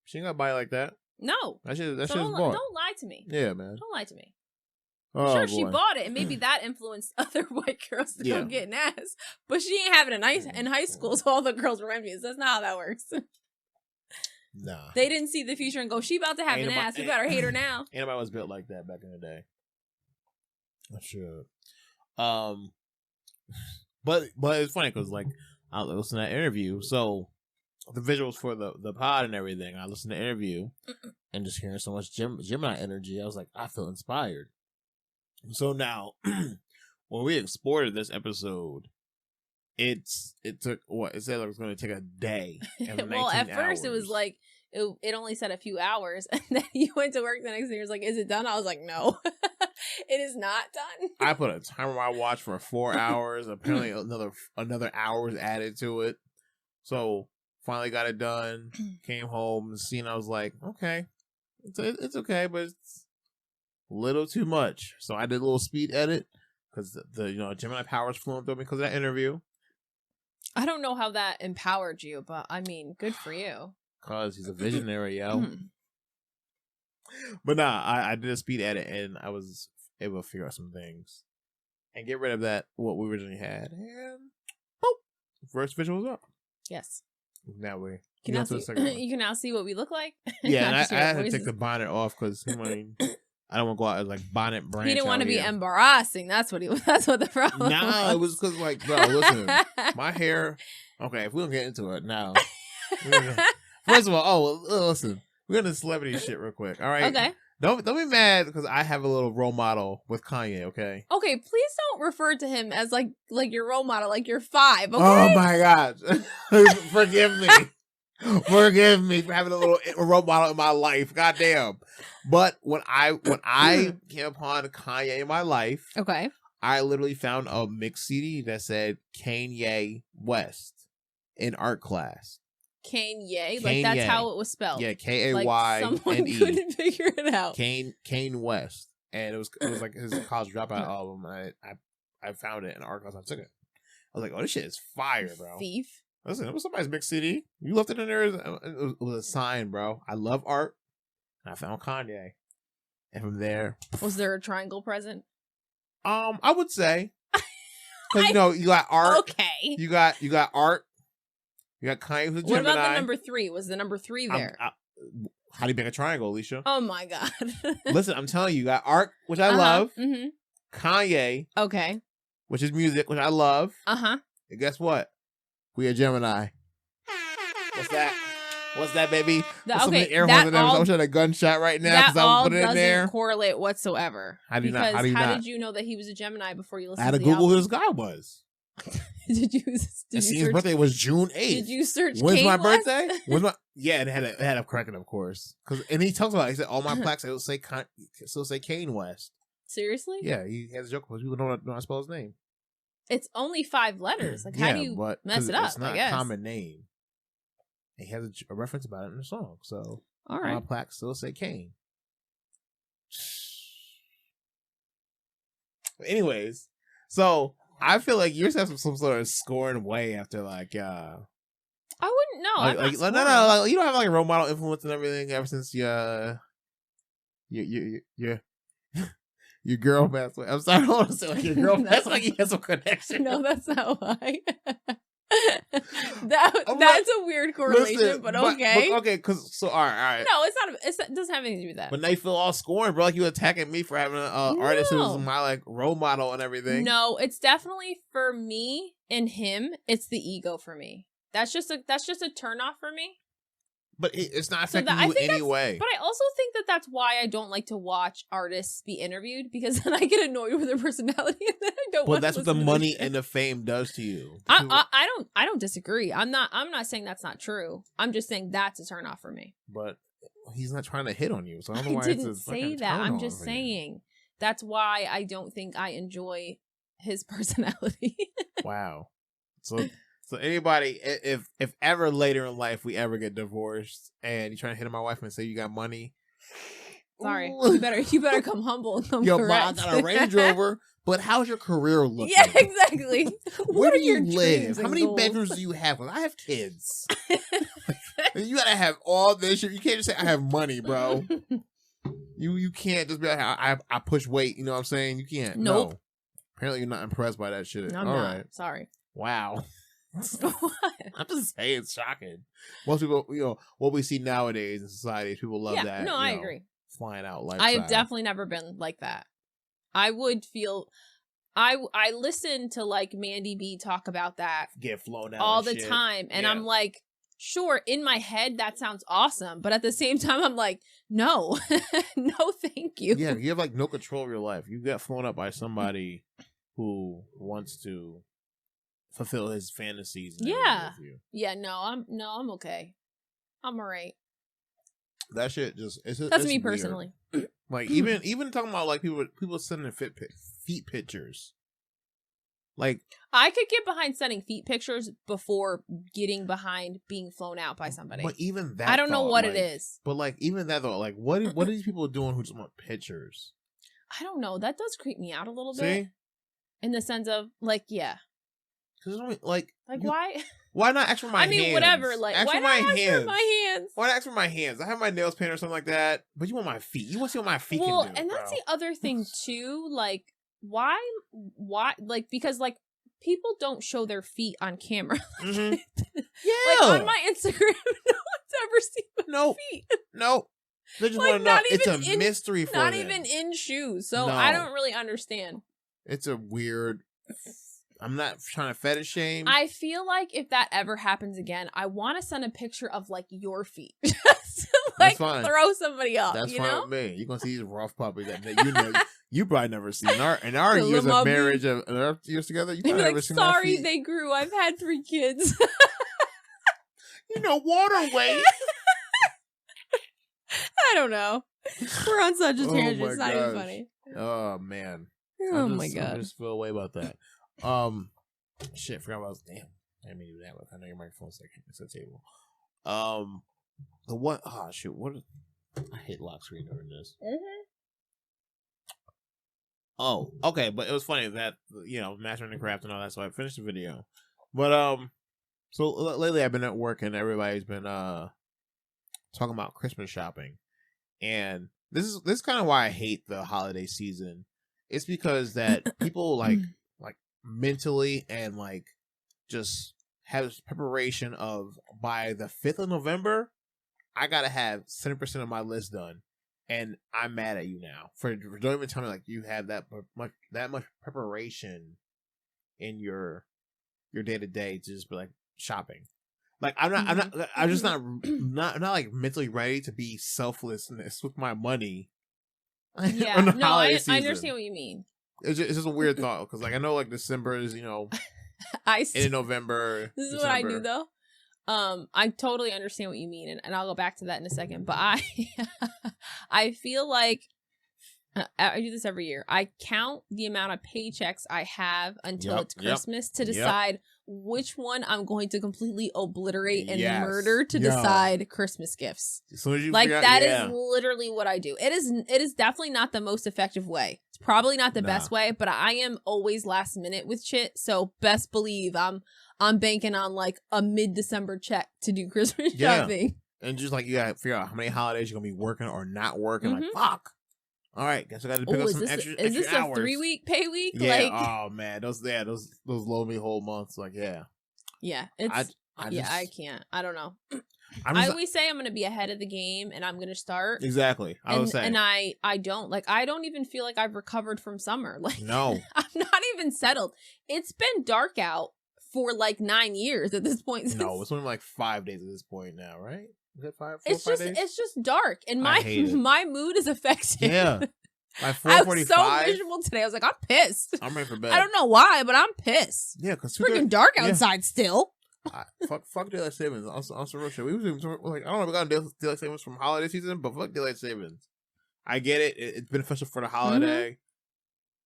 she ain't got a body like that. No, that shit was don't bought. Don't lie to me. Yeah, man. Don't lie to me. Oh, sure, boy. she bought it, and maybe that influenced other white girls to go get an ass. But she ain't having it in high school, so all the girls were envious. That's not how that works. Nah. They didn't see the future and go, she about to have an ass. We better hate her now. Anybody was built like that back in the day. Not sure. But it's funny because like I listened to that interview, so the visuals for the pod and everything. I listened to the interview and just hearing so much Gemini energy, I was like, I feel inspired. So now, when we exported this episode, it took what? It said like it was going to take a day. Well, at first it was like it only said a few hours, and then you went to work the next day. It was like, "Is it done?" I was like, "No, it is not done." I put a timer on my watch for 4 hours. Apparently, another hour was added to it. So finally got it done. Came home and seen. I was like, okay, it's okay, but it's a little too much. So I did a little speed edit because the Gemini powers flowing through me because of that interview. I don't know how that empowered you, but I mean, good for you. Cause he's a visionary, yo. But nah, I did a speed edit and I was able to figure out some things and get rid of what we originally had. And boop, first visual's up. Yes. Now we you can now see what we look like. Yeah, and I had to take the bonnet off because I don't want to go out as like bonnet branch. He didn't want to be embarrassing. That's what the problem was. Nah, it was because like, bro, listen, my hair. Okay, if we don't get into it now. First of all, listen, we're gonna celebrity shit real quick. All right. Okay. Don't be mad because I have a little role model with Kanye. Okay. Okay, please don't refer to him as like your role model, like you're 5. Okay? Oh my God, forgive me. Forgive me for having a little role model in my life. Goddamn. But when I came upon Kanye in my life, okay, I literally found a mix CD that said Kanye West in art class. Kanye. Like that's how it was spelled. Yeah, Kayne. Someone couldn't figure it out. Kanye West, and it was like his college dropout album. I found it in archives. I took it. I was like, oh, this shit is fire, bro. Thief. Listen, it was somebody's mix CD. You left it in there. It was a sign, bro. I love art, and I found Kanye, and from there, was there a triangle present? I would say, because you got art. Okay. You got art. You got Kanye who's a Gemini. What about the number 3? Was the number 3 there? How do you make a triangle, Alicia? Oh my god. Listen, I'm telling you, got art, which I love. Mm-hmm. Kanye. Okay. Which is music, which I love. Uh-huh. And guess what? We are Gemini. What's that, baby? I wish I had a gunshot right now because I put it in there. Doesn't correlate whatsoever. How did you know that he was a Gemini before you listened I had to to the Google album? who this guy was. Did you his birthday was June 8th. Did you search When's Kanye my West? birthday? It had a correction, of course. And he talks about it. He said, all my plaques still say Kanye West. Seriously? Yeah, he has a joke because people don't know how to spell his name. It's only 5 letters. Like, how do you mess it up? It's not a common name. He has a reference about it in the song. So, all right. My plaques still say Kane. Anyways, so I feel like yours have some sort of scorn way after like I wouldn't know. No, you don't have like a role model influence and everything ever since your girl passed away. I'm sorry, I don't want to say like your girl passed away. You have some connection. No, that's not why. That's a weird correlation, but okay. But okay, all right. No, it's not. It doesn't have anything to do with that. But now you feel all scorned, bro. Like you attacking me for having an artist who's my like role model and everything. No, it's definitely for me and him. It's the ego for me. That's just a turnoff for me. But it's not affecting you anyway. But I also think that's why I don't like to watch artists be interviewed, because then I get annoyed with their personality and then I don't. But that's what the money and the fame does to you. I don't disagree. I'm not saying that's not true. I'm just saying that's a turnoff for me. But he's not trying to hit on you, so I don't know why didn't say that. I'm just saying that's why I don't think I enjoy his personality. Wow. So anybody, if ever later in life we ever get divorced and you're trying to hit on my wife and say you got money, sorry, you better come humble and come correct. Ma, I got a Range Rover, but how's your career looking? Yeah, exactly. Where do you live? How many bedrooms do you have? I have kids. You gotta have all this shit. You can't just say I have money, bro. You can't just be like I push weight. You know what I'm saying? You can't. Nope. No. Apparently you're not impressed by that shit. No, I'm not. Right. Sorry. Wow. I'm just saying, it's shocking. Most people, what we see nowadays in society, people love that. No, I agree. Flying out like I have definitely never been like that. I would feel. I listen to like Mandy B talk about that, get flown out all the time, and I'm like, sure, in my head that sounds awesome, but at the same time I'm like, no, no, thank you. Yeah, you have like no control of your life. You get flown up by somebody who wants to fulfill his fantasies. Yeah. No, I'm okay. I'm alright. That shit that's me weird. Personally. Like even talking about like people sending feet pictures. Like I could get behind sending feet pictures before getting behind being flown out by somebody. But even that, I don't know what it is. But like even that though, like what are these people doing who just want pictures? I don't know. That does creep me out a little See? bit. In the sense of like, yeah. Why not ask for my hands? I mean, whatever. Like, why not ask for my hands? Why not ask for my hands? I have my nails painted or something like that, but you want my feet. You want to see what my feet can do. Well, and that's the other thing too. Like, why? Like, because like people don't show their feet on camera. Mm-hmm. Yeah. Like on my Instagram, no one's ever seen my feet. No. They just want to know. It's a mystery for them. Not even in shoes. So I don't really understand. It's a weird. I'm not trying to fetish shame. I feel like if that ever happens again, I want to send a picture of like your feet. Just to, like throw somebody up. That's fine with me. You're gonna see these rough puppies that you probably never seen. In our years of marriage, of our years together, you probably never seen my feet. Sorry, they grew. I've had 3 kids. Water weight. I don't know. We're on such a tangent. It's not even funny. Oh man. Oh my god. I just feel away about that. Shit, forgot about damn. I didn't mean to do that. I know your microphone's like it's a table. The one, oh shoot, I hit lock screen during this. Oh, okay, but it was funny that, you know, mastering the craft and all that, so I finished the video. But so lately I've been at work and everybody's been talking about Christmas shopping, and this is kind of why I hate the holiday season. It's because that people like mentally and like just have this preparation of by the 5th of November, I gotta have 70% of my list done, and I'm mad at you now for don't even tell me like you have that much preparation in your day to day to just be like shopping. Like I'm just not like mentally ready to be selflessness with my money. Yeah, no, I understand what you mean. It's just a weird thought because like I know like December is, you know, in November. This is December. What I do though. I totally understand what you mean, and I'll go back to that in a second. But I feel like I do this every year. I count the amount of paychecks I have until it's Christmas to decide which one I'm going to completely obliterate and murder to decide Christmas gifts. So you like that is literally what I do. It is definitely not the most effective way. It's probably not the best way, but I am always last minute with shit. So best believe I'm banking on like a mid-December check to do Christmas shopping. And just like you gotta figure out how many holidays you're gonna be working or not working. Like fuck. All right, guess I got to pick up some extra hours. Is this a 3-week pay week? Yeah. Like, oh man, those load me whole months. Like, yeah. It's I can't. I don't know. I always say I'm going to be ahead of the game and I'm going to start. Exactly. I was saying. And I don't even feel like I've recovered from summer. Like, no, I'm not even settled. It's been dark out for like 9 years at this point. No, it's only like 5 days at this point now, right? Is it 5 days? It's just dark, and my mood is affected. Yeah, like 4:45. I was so miserable today. I was like, I'm pissed. I'm ready for bed. I don't know why, but I'm pissed. Yeah, because it's freaking dark outside still. Fuck daylight savings. Also, real shit. We was even like, I don't know if we got daylight savings from holiday season, but fuck daylight savings. I get it. It's beneficial for the holiday,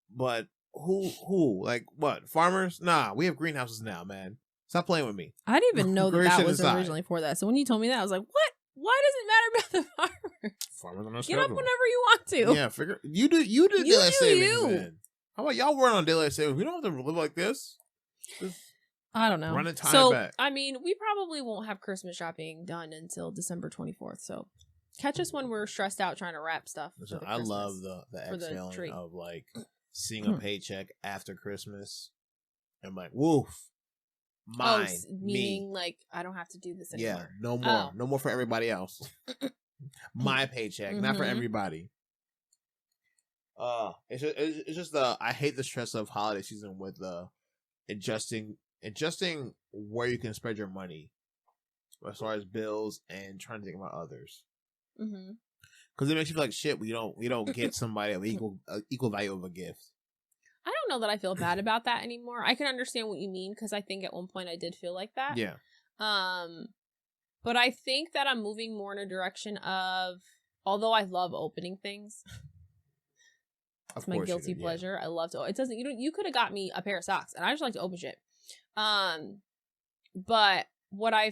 but who like what farmers? Nah, we have greenhouses now, man. Stop playing with me. I didn't even know that was originally for that. So when you told me that, I was like, what? Why does it matter about the farmers? Farmers on their schedule. Get up whenever you want to. Yeah, figure you do daylight savings. Then. How about y'all work on daylight savings? We don't have to live like this. I don't know. Run time back. I mean, we probably won't have Christmas shopping done until December 24th. So catch us when we're stressed out trying to wrap stuff. Listen, I love the exhaling of like seeing a paycheck after Christmas. I'm like, woof. Meaning like I don't have to do this anymore. Yeah, no more. No more for everybody else. My paycheck, not for everybody. It's just I hate the stress of holiday season with adjusting where you can spread your money as far as bills and trying to think about others. Because it makes you feel like shit. We don't get somebody of equal value of a gift. I don't know that I feel bad about that anymore. I can understand what you mean because I think at one point I did feel like that. Yeah. But I think that I'm moving more in a direction of, although I love opening things. It's my guilty pleasure. I love to. It doesn't. You could have got me a pair of socks, and I just like to open shit. But what I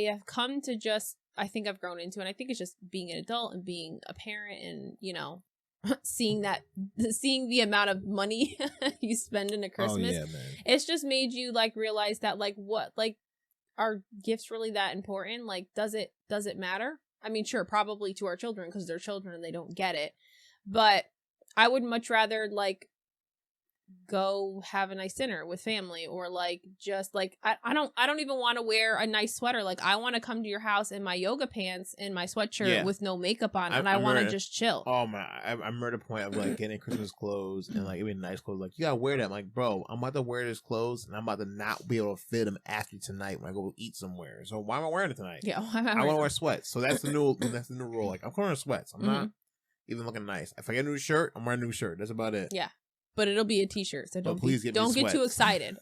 have come to just, I think I've grown into, and I think it's just being an adult and being a parent, and seeing the amount of money you spend in a Christmas. Oh, yeah, man. It's just made you like realize that like what like are gifts really that important? Like does it matter? I mean, sure, probably to our children because they're children and they don't get it, but I would much rather like go have a nice dinner with family or like just like I don't even want to wear a nice sweater. Like I want to come to your house in my yoga pants and my sweatshirt with no makeup on, and I want to just chill. Oh my, I'm at a point of like getting Christmas clothes and like even nice clothes. Like you gotta wear that. I'm like, bro, I'm about to wear this clothes and I'm about to not be able to fit them after tonight when I go eat somewhere. So why am I wearing it tonight? Yeah, I want to wear sweats. So that's the new rule. Like I'm wearing sweats. I'm not even looking nice. If I get a new shirt, I'm wearing a new shirt. That's about it. Yeah. But it'll be a t-shirt, so don't get too excited.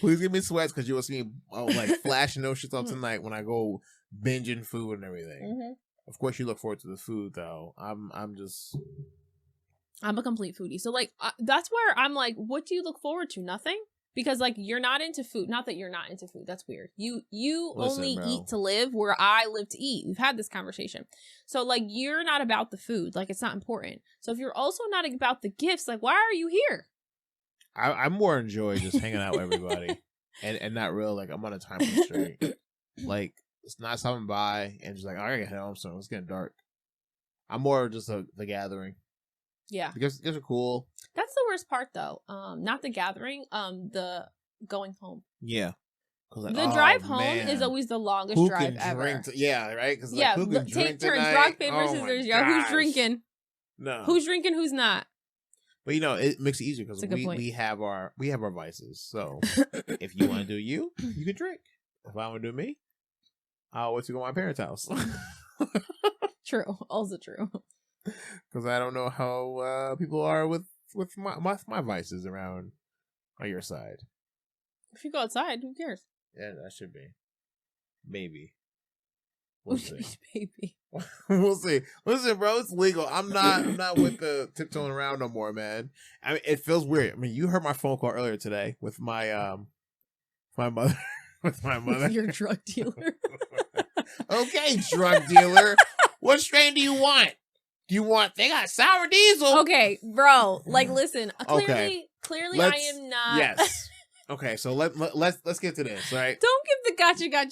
Please give me sweats because you will see me like flashing those shits off tonight when I go binging food and everything. Of course, you look forward to the food though. I'm a complete foodie, so like that's where I'm like, what do you look forward to? Nothing, Because like you're not into food. Not that you're not into food. That's weird. You Listen, only bro. eat to live, where I live to eat. We've had this conversation. So like you're not about the food. Like it's not important. So if you're also not about the gifts, like why are you here? I more enjoy just hanging out with everybody and not real like I'm on a time constraint. Like it's not stopping by and just like, I gotta get home, so it's getting dark. I'm more just the gathering. Yeah. The gifts are cool. That's the worst part though. Not the gathering, the going home. Yeah. Like, the drive home is always the longest who drive can ever. Drink yeah, right? Because yeah, who can take drink turns. tonight? Rock, paper, scissors. Yeah, who's drinking? No. Who's drinking? Who's not? But it makes it easier because we have our vices. So if you want to do you can drink. If I want to do me, I'll wait to go to my parents' house. True, also true. Because I don't know how people are with my vices around on your side. If you go outside, who cares? Yeah, that should be. Maybe. We'll see. Maybe. We'll see. Listen, bro, it's legal. I'm not with the tiptoeing around no more, man. I mean, it feels weird. I mean, you heard my phone call earlier today with my my mother. With my mother. Your drug dealer. Okay, drug dealer. What strain do you want? They got sour diesel. Okay, bro. Like, listen. Clearly, I am not. Yes. Okay, so let's get to this, right? Don't give the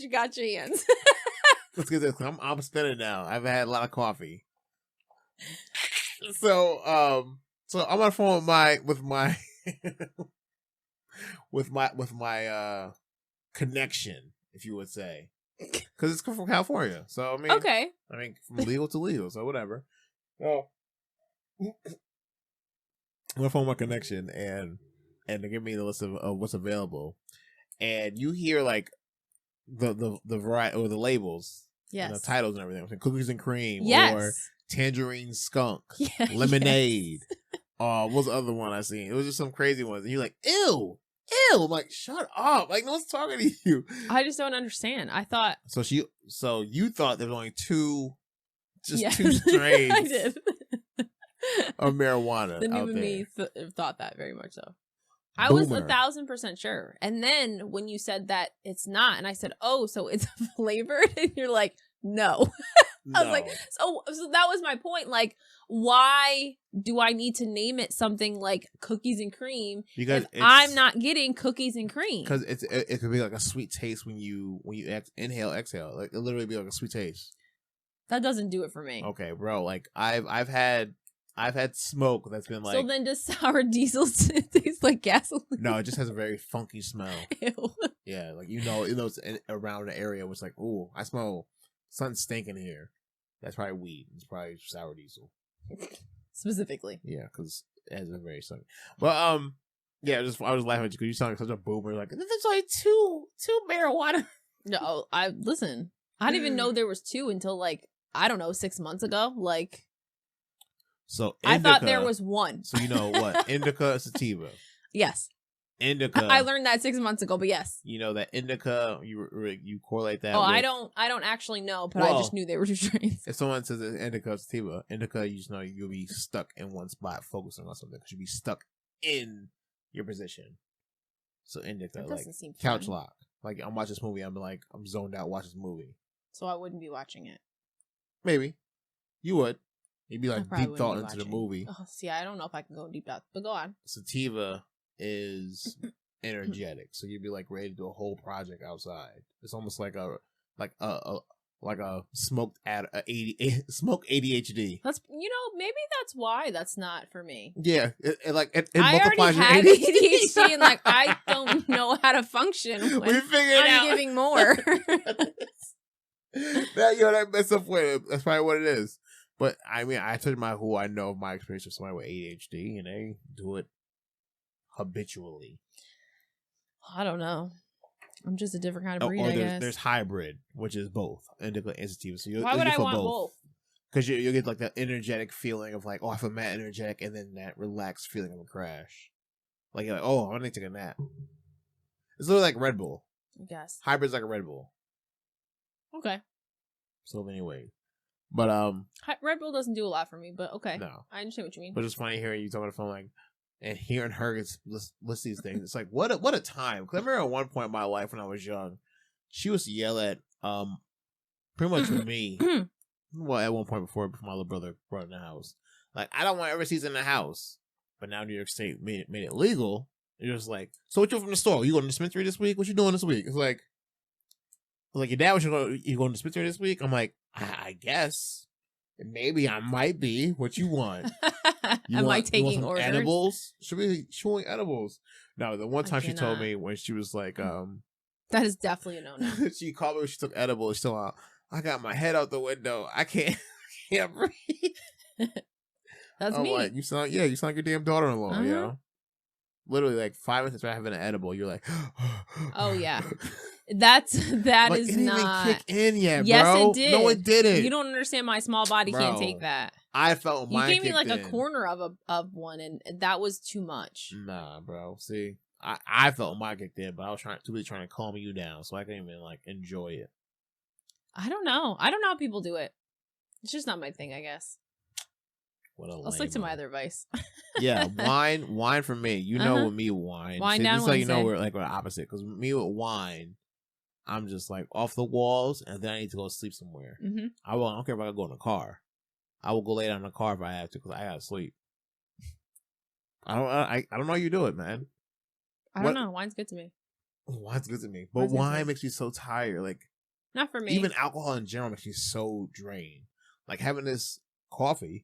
gotcha hands. Let's get to this. I'm spinning now. I've had a lot of coffee. So I'm on the phone with my connection, if you would say, because it's from California. So I mean, okay. I mean, from legal to legal, so whatever. So I'm on the phone with my connection, and they give me the list of what's available, and you hear like the variety or the labels, yes, and the titles and everything, like cookies and cream, yes, or tangerine skunk, yeah, lemonade. Yes. What's the other one I seen? It was just some crazy ones, and you're like, ew. I'm like, shut up! Like, no one's talking to you. I just don't understand. I thought so you thought there was only two strains. I did. Of marijuana. The new out there. me thought that very much so. I was 1,000% sure. And then when you said that it's not, and I said, oh, so it's flavored, and you're like, no. I was like, so that was my point. Like, why do I need to name it something like cookies and cream if I'm not getting cookies and cream? Because it could be like a sweet taste when you inhale, exhale. Like it literally be like a sweet taste. That doesn't do it for me. Okay, bro. Like I've had smoke that's been like. So then does sour diesel taste like gasoline? No, it just has a very funky smell. Ew. Yeah, like it's around the area where it's like, ooh, I smell something stinking here. That's probably weed. It's probably sour diesel. Specifically. Yeah, because it has a very sunny. Well, yeah, I was laughing at you because you sound like such a boomer. Like, there's only two marijuana. No, listen. I didn't even know there was two until like, I don't know, 6 months ago. Like, so indica, I thought there was one. So you know what? Indica, sativa. Yes. Indica. I learned that 6 months ago, but yes. You know that indica, you correlate that. Oh, I don't actually know, but I just knew they were two strains. If someone says it's indica, sativa, indica, you just know you'll be stuck in one spot focusing on something because you'll be stuck in your position. So indica, like couch lock. Like I'm watching this movie, I'm zoned out watching this movie. So I wouldn't be watching it. Maybe you would. You'd be like deep thought into the movie. Oh, see, I don't know if I can go deep thought, but go on. Sativa is energetic, so you'd be like ready to do a whole project outside. It's almost like a smoked ADHD. That's maybe that's why that's not for me. Yeah, it I multiplies already your have ADHD and like I don't know how to function when we figured I'm giving more. That's the point. That's probably what it is. But I mean, I told you who I know of my experience with somebody with ADHD, and they do it habitually. I don't know. I'm just a different kind of breed, I guess. There's hybrid, which is both indica and sativa. So why would I want both? Because you'll get like that energetic feeling of like, oh, I feel mad energetic, and then that relaxed feeling of a crash. Like you're like, oh, I need to take a nap. It's literally like Red Bull. I guess hybrid's like a Red Bull. Okay. So anyway, but Red Bull doesn't do a lot for me, but okay. No, I understand what you mean. But it's funny hearing you talk on the phone like and hearing her list these things, it's like what a time. Because I remember at one point in my life when I was young, she used to yell at pretty much me. Well, at one point before my little brother brought in the house, like I don't want overseas in the house. But now New York State made it legal. You're just like, so what you from the store? You going to the dispensary this week? What you doing this week? It's like your dad, you going to the dispensary this week? I'm like, I guess. Maybe I might be. What you want? Am I taking orders? Edibles? Should we showing edibles? No, the one time she told me when she was like, that is definitely a no-no. She called me when she took edibles. She's still out. I got my head out the window. I can't breathe. That's me. Like, you sound like your damn daughter-in-law, you know? Literally, like 5 minutes after having an edible, you're like, oh yeah, that like, is it didn't not even kick in yet, bro. Yes, it did. No, it didn't. You don't understand. My small body can't take that. I felt mine. You gave me like in. a corner of one, and that was too much. Nah, bro. See, I felt mine kicked in, but I was trying to calm you down, so I couldn't even like enjoy it. I don't know how people do it. It's just not my thing, I guess. I'll stick to my other vice. Yeah, wine for me. You know, with me, wine. Wine down just so you know, Wednesday. we're opposite. Because me with wine, I'm just like off the walls, and then I need to go sleep somewhere. Mm-hmm. I don't care if I go in the car. I will go lay down in the car if I have to, because I gotta sleep. I don't know how you do it, man. I don't know. Wine's good to me. Wine's good to me, but wine makes me so tired. Like, not for me. Even alcohol in general makes me so drained. Like having this coffee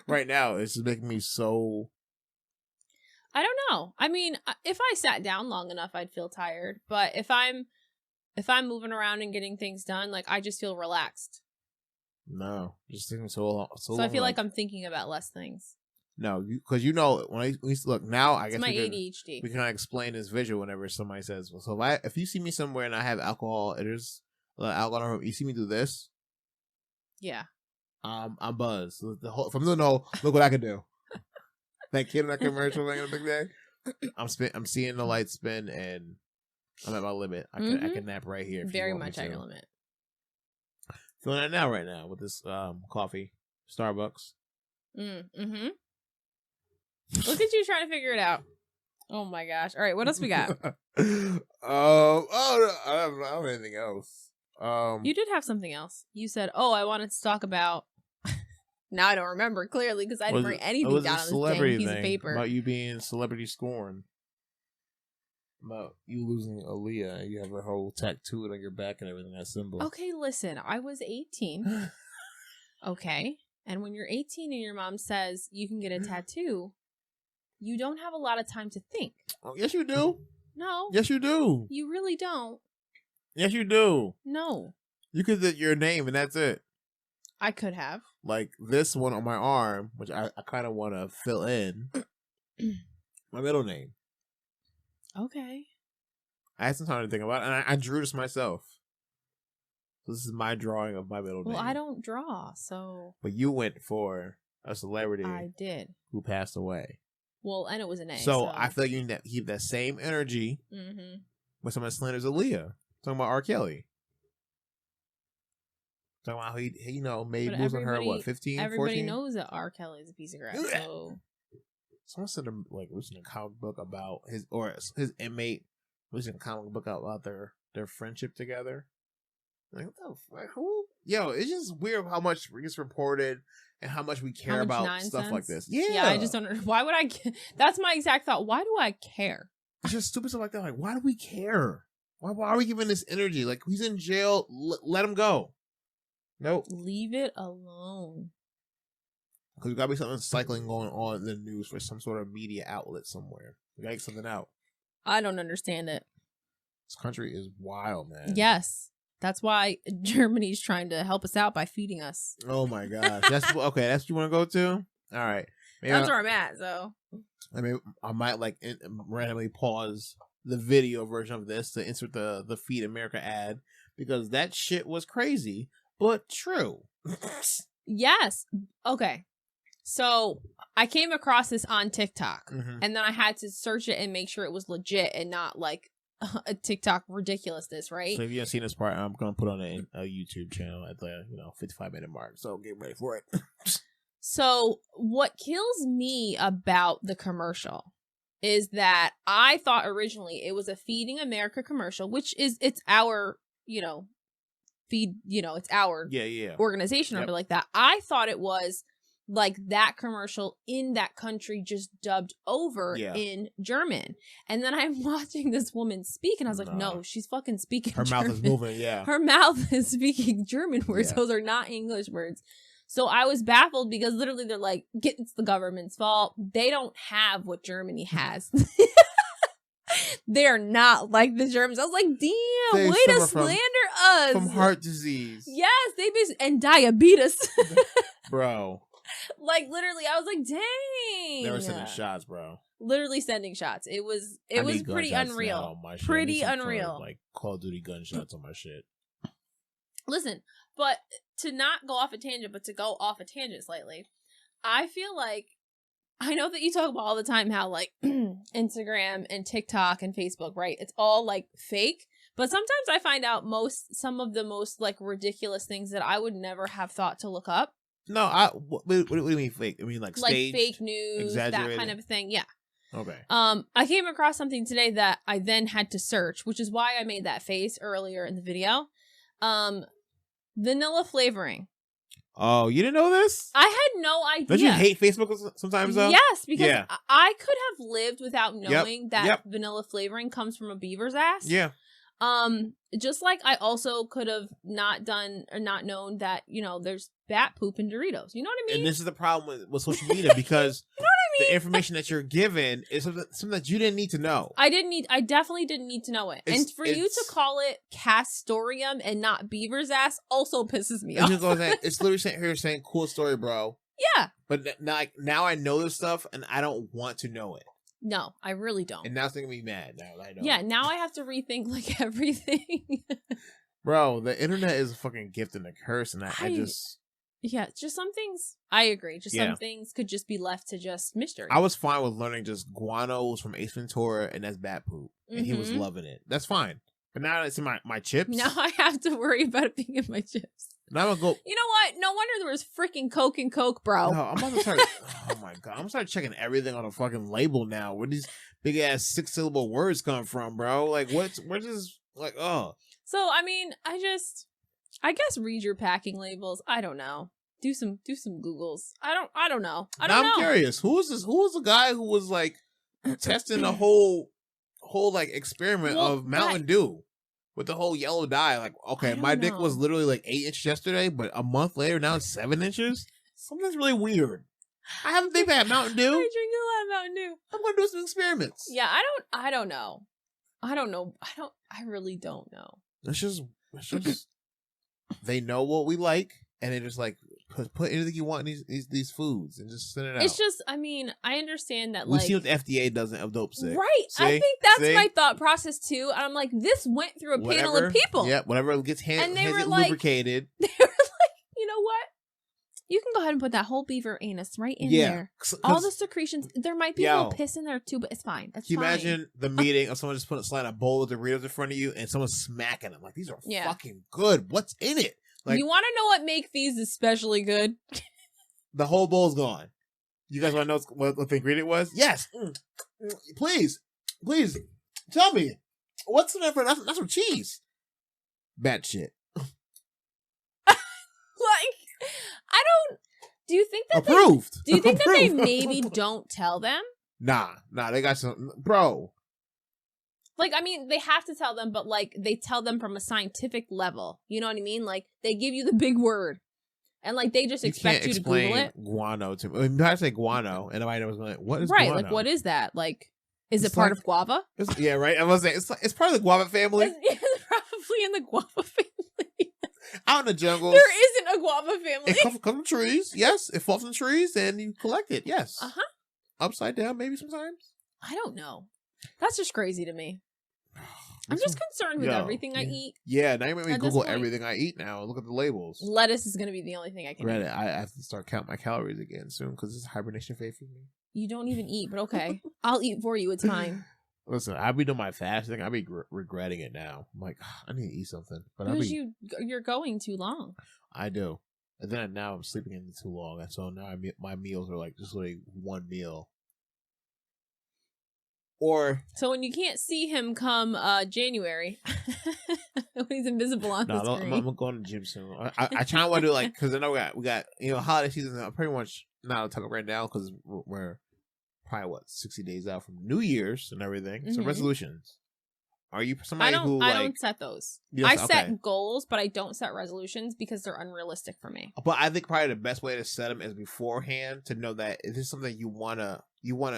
right now, it's just making me so. I don't know. I mean, if I sat down long enough, I'd feel tired. But if I'm moving around and getting things done, like I just feel relaxed. No, just taking so long. So I feel like I'm thinking about less things. No, because when I look now, I guess my ADHD. We can explain this visual whenever somebody says, "Well, so if you see me somewhere and I have alcohol, there's alcohol. You see me do this, yeah, I'm buzzed. From the no, look what I can do. That kid in that commercial making a big day. I'm seeing the light spin and I'm at my limit. I can nap right here. Very much at your limit. Feeling that now right now with this coffee, Starbucks. Mm-hmm. Look at you trying to figure it out. Oh my gosh. All right, what else we got? I don't have anything else. You did have something else. You said, I wanted to talk about. Now I don't remember clearly because I didn't bring anything down on this dang piece of paper. About you being celebrity Scorn. About you losing Aaliyah. You have a whole tattoo on your back and everything, that symbol. Okay, listen. I was 18. Okay. And when you're 18 and your mom says you can get a tattoo, you don't have a lot of time to think. Oh, yes, you do. No. Yes, you do. You really don't. Yes, you do. No. You could get your name and that's it. I could have. Like this one on my arm, which I kind of want to fill in. My middle name. Okay. I had some time to think about it, and I drew this myself. So this is my drawing of my middle name. Well, I don't draw, so. But you went for a celebrity. I did. Who passed away. Well, and it was an A. So I feel like you need to keep that same energy when someone slanders Aaliyah. Talking about R. Kelly. Talking about how he made moves on her, 15, everybody 14? knows that R. Kelly is a piece of crap, so. Someone said reading a comic book about his inmate reading a comic book about their friendship together. Like, what the fuck? Who? Yo, it's just weird how much gets reported and how much we care about nonsense? Stuff like this. Yeah, I just don't. Why would I? That's my exact thought. Why do I care? It's just stupid stuff like that. Like, why do we care? Why are we giving this energy? Like, he's in jail. Let him go. Nope. Leave it alone. Because there's got to be something cycling going on in the news for some sort of media outlet somewhere. We got to get something out. I don't understand it. This country is wild, man. Yes. That's why Germany's trying to help us out by feeding us. Oh my gosh. That's okay. That's what you want to go to? All right. Maybe that's where I'm at, so. I mean, I might randomly pause the video version of this to insert the Feed America ad because that shit was crazy, but true. Yes. Okay. So I came across this on TikTok and then I had to search it and make sure it was legit and not like a TikTok ridiculousness, right? So if you haven't seen this part, I'm going to put on a YouTube channel at the 55-minute mark. So get ready for it. So what kills me about the commercial is that I thought originally it was a Feeding America commercial, which is, it's our, feed, it's our organization or like that. I thought it was like that commercial in that country just dubbed over in German. And then I'm watching this woman speak and I was like, no, she's fucking speaking Her German. mouth is moving, Her mouth is speaking German words. Those are not English words. So I was baffled because literally they're like, it's the government's fault. They don't have what Germany has. They're not like the Germans. I was like, damn, way to slander us. From heart disease. Yes, and diabetes. Bro. Like, literally, I was like, dang. They were sending shots, bro. Literally sending shots. It was pretty unreal. Pretty unreal. Like Call of Duty gunshots on my shit. Listen, but to not go off a tangent, but to go off a tangent slightly, I feel like, I know that you talk about all the time how, like, Instagram and TikTok and Facebook, right? It's all, like, fake. But sometimes I find out some of the most, like, ridiculous things that I would never have thought to look up. No, what do you mean fake? I mean, like staged, fake news, that kind of thing. Yeah. Okay. I came across something today that I then had to search, which is why I made that face earlier in the video. Vanilla flavoring. Oh, you didn't know this? I had no idea. Don't you hate Facebook sometimes, though? Yes, because I could have lived without knowing that vanilla flavoring comes from a beaver's ass. Yeah. Just like I also could have not known that, there's bat poop in Doritos. You know what I mean? And this is the problem with social media because you know what I mean? The information that you're given is something that you didn't need to know. I definitely didn't need to know it. And for you to call it Castorium and not beaver's ass also pisses me off. It's literally saying cool story, bro. Yeah. But now I know this stuff and I don't want to know it. No, I really don't. And now it's going to be mad. Now I know. Yeah, now I have to rethink like everything. Bro, the internet is a fucking gift and a curse, and I just... Yeah, just some things, I agree. Just some things could just be left to just mystery. I was fine with learning just guano was from Ace Ventura, and that's bat poop. And he was loving it. That's fine. But now it's in my chips. Now I have to worry about it being in my chips. Now I'm gonna go. You know what? No wonder there was freaking Coke and Coke, bro. No, I'm about to start. Oh my god, I'm gonna start checking everything on a fucking label now. Where these big ass 6-syllable words come from, bro? Like where's this? Like So I mean, I guess read your packing labels. I don't know. Do some Googles. I don't know. I'm curious. Who was this? Who was the guy who was like testing the whole like experiment of Mountain Dew? With the whole yellow dye, like, okay, my dick was literally like 8 inches yesterday, but a month later, now it's 7 inches? Something's really weird. I haven't think had Mountain Dew. I drink a lot of Mountain Dew. I'm gonna do some experiments. Yeah, I don't know. I really don't know. It's just they know what we like, and they just like put anything you want in these foods and just send it out. It's just, I mean, I understand that we see what the FDA doesn't of Dopesick. Right. See? I think that's my thought process too. And I'm like, this went through a panel of people. Yeah, whatever gets lubricated. They were like, you know what? You can go ahead and put that whole beaver anus right in there. All the secretions. There might be a little piss in there too, but it's fine. Can you imagine the meeting of someone just sliding a bowl of Doritos in front of you and someone smacking them? Like, these are fucking good. What's in it? Like, you want to know what make these especially good? The whole bowl's gone. You guys want to know what the ingredient was? Yes. Please, tell me. What's in there for? That's some cheese. Bad shit. Like, I don't. Do you think that approved? Do you think that they maybe don't tell them? Nah. They got some, bro. Like, I mean, they have to tell them, but, like, they tell them from a scientific level. You know what I mean? Like, they give you the big word. And, like, they just expect you to Google it. Guano to me. I mean, I say guano, and nobody knows, like, what is guano? Right, like, what is that? Like, is it part of guava? Yeah, right? I was saying, it's part of the guava family. It's probably in the guava family. Out in the jungle. There isn't a guava family. It comes from trees. Yes, it falls from trees, and you collect it. Yes. Uh-huh. Upside down, maybe sometimes. I don't know. That's just crazy to me. I'm just concerned with everything I eat. Yeah, now you make me Google everything I eat now. Look at the labels. Lettuce is going to be the only thing I can eat. I have to start counting my calories again soon because it's hibernation phase for me. You don't even eat, but okay. I'll eat for you. It's fine. Listen, I'll be doing my fasting. I'll be regretting it now. I'm like, I need to eat something. But because you're going too long. I do. And then now I'm sleeping in too long, and so now my meals are like just like one meal. Or so when you can't see him come January, when he's invisible on the screen. I'm going to the gym soon. I try to want to do like, because I know we got holiday season. I'm pretty much not talking right now because we're probably 60 days out from New Year's and everything. So resolutions. Are you somebody who I don't set those. I set goals, but I don't set resolutions because they're unrealistic for me. But I think probably the best way to set them is beforehand, to know that if it's something you wanna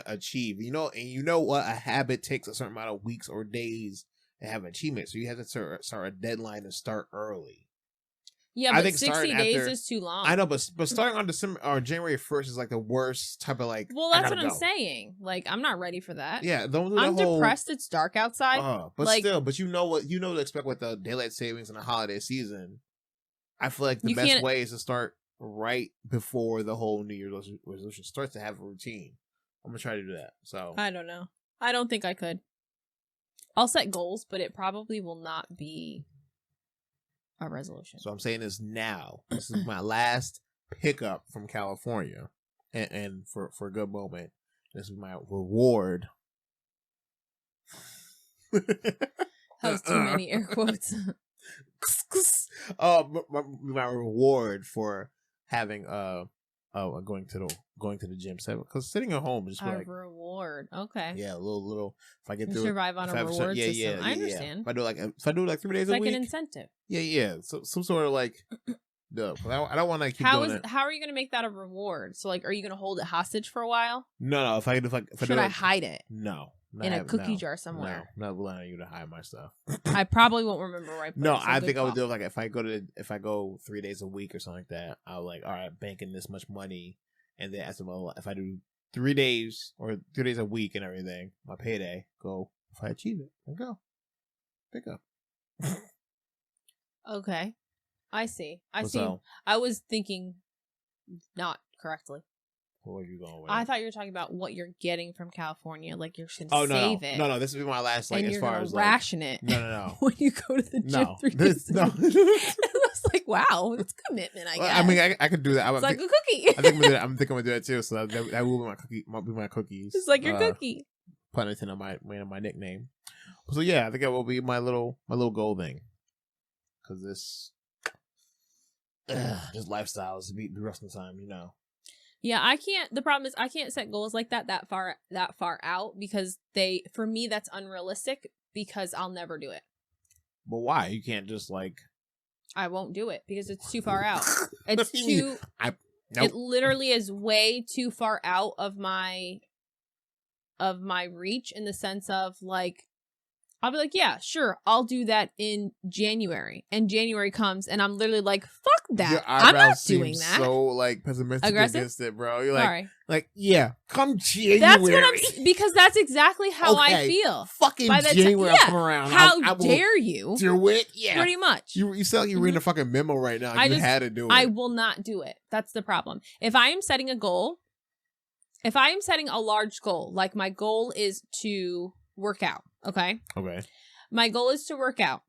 achieve, and what a habit takes a certain amount of weeks or days to have an achievement. So you have to start a deadline and start early. Yeah, but I think 60 days is too long. I know, but starting on December or January 1st is like the worst type of like. Well, that's what I'm saying. Like, I'm not ready for that. Yeah, I'm depressed. It's dark outside. But still, you know what to expect with the daylight savings and the holiday season. I feel like the best way is to start right before the whole New Year's resolution starts, to have a routine. I'm gonna try to do that. So I don't know. I don't think I could. I'll set goals, but it probably will not be a resolution. So I'm saying this now. This is my last pickup from California, and for a good moment, this is my reward. That was too many air quotes. My reward for having going to the gym, because sitting at home is just like reward. Okay. Yeah, a little. If I get through, survive on a reward system. Yeah, I understand. If I do like 3 days a week, like an incentive. Yeah. So some sort of like, I don't want to keep doing it. How are you going to make that a reward? So like, are you going to hold it hostage for a while? No. If I hide it? No. In a cookie jar somewhere. No, not allowing you to hide my stuff. I probably won't remember where I put it. No, I think I would do it like if I go 3 days a week or something like that. I'll like, all right, banking this much money, and then if I do 3 days or 3 days a week and everything, my payday, go, if I achieve it, then go pick up. Okay, I see. I was thinking not correctly. What are you going with? I thought you were talking about what you're getting from California, like you're going to save it. No, this will be my last, like, and as far as like ration it. No. When you go to the gym 3 days. No. I was like, wow, that's commitment. I guess. I mean, I could do that. It's like a cookie. I think I'm gonna do that too. So that will be my cookie. Might be my cookies. It's like your cookie. Pun intended on my nickname. So yeah, I think that will be my little goal thing. Because this lifestyle is the rest of the time, Yeah, I can't. The problem is I can't set goals like that far out, because for me that's unrealistic, because I'll never do it. But why? You can't just like. I won't do it because it's too far out. It's too. Nope. It literally is way too far out of my reach, in the sense of like, I'll be like, yeah, sure, I'll do that in January. And January comes and I'm literally like, fuck that. I'm not doing that. So like pessimistic against it, bro. You're like, sorry. Like, yeah, come January. That's what because that's exactly how I feel. Fucking January will come around. How dare you do it? Yeah. Pretty much. You sound like you're reading a fucking memo right now. You had to do it. I will not do it. That's the problem. If I am setting a goal, if I am setting a large goal, like my goal is to work out, okay? Okay. My goal is to work out.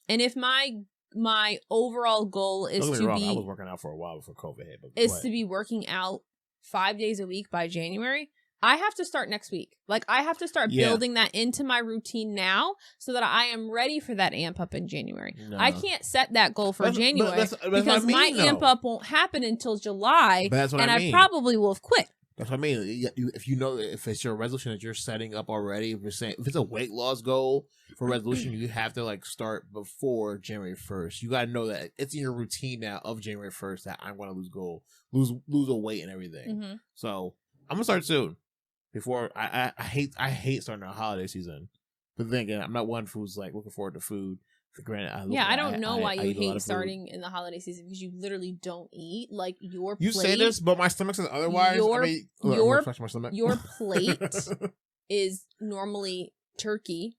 And if my overall goal is to be... I was working out for a while before COVID hit. But is to be working out 5 days a week by January, I have to start next week. Like, I have to start building that into my routine now so that I am ready for that amp up in January. No. I can't set that goal for January because my amp up won't happen until July, and I probably will have quit. That's what I mean. If it's your resolution that you're setting up already, if it's a weight loss goal for resolution, you have to like start before January 1st. You got to know that it's in your routine now of January 1st that I'm going to lose a weight and everything. Mm-hmm. So I'm gonna start soon. Before I hate starting a holiday season, but then again, I'm not one who's like looking forward to food. Granted, I don't know why you hate starting in the holiday season, because you literally don't eat. Like your plate, you say this, but my stomach says otherwise. Your plate is normally turkey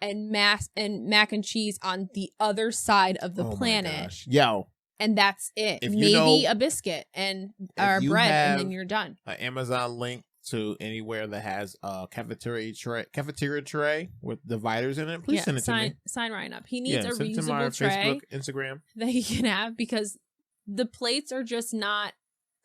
and mac and cheese on the other side of the planet. Yo. And that's it. Maybe a biscuit and or bread, and then you're done. An Amazon link to anywhere that has a cafeteria tray with dividers in it, please send it to me. Sign Ryan up. He needs a reusable tray Facebook, Instagram that he can have, because the plates are just not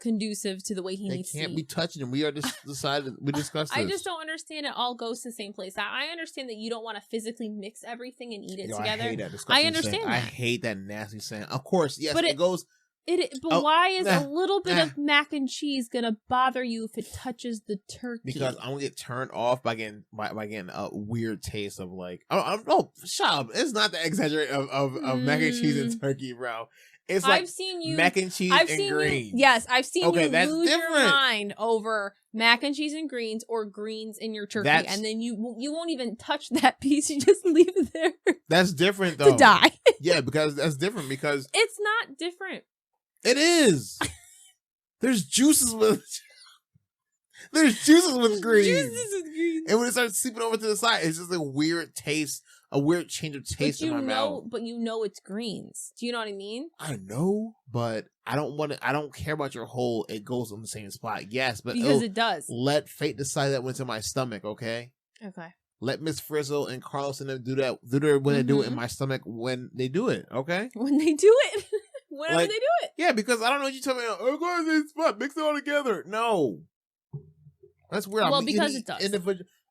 conducive to the way he they needs to can't eat. be touching them. We are we discussed this. I just don't understand it all goes to the same place. I understand that you don't want to physically mix everything and eat it together. I hate that disgusting I understand saying. that. I hate that nasty saying. Of course, yes, but it goes. But why is a little bit of mac and cheese gonna bother you if it touches the turkey? Because I'm gonna get turned off by getting a weird taste of like no, shut up. It's not the exaggerate of mac and cheese and turkey, bro. It's like I've seen you mac and cheese and greens. Yes, I've seen you lose different. your mind over mac and cheese and greens or greens in your turkey, and then you won't even touch that piece. You just leave it there. That's different though. To die. Yeah, because that's different because it's not different. It is. There's juices with greens. And when it starts seeping over to the side, it's just a weird taste, a weird change of taste in my mouth. But you know it's greens. Do you know what I mean? I know, but I don't care about your whole it goes on the same spot. Yes, but because it does. Let fate decide that went to my stomach, okay? Okay. Let Miss Frizzle and Carlos and them do that when they do it in my stomach when they do it, okay? When they do it. Whenever they do it. Yeah, because I don't know what you tell me. Oh, go to this spot, mix it all together. No. That's weird. Well, because it does.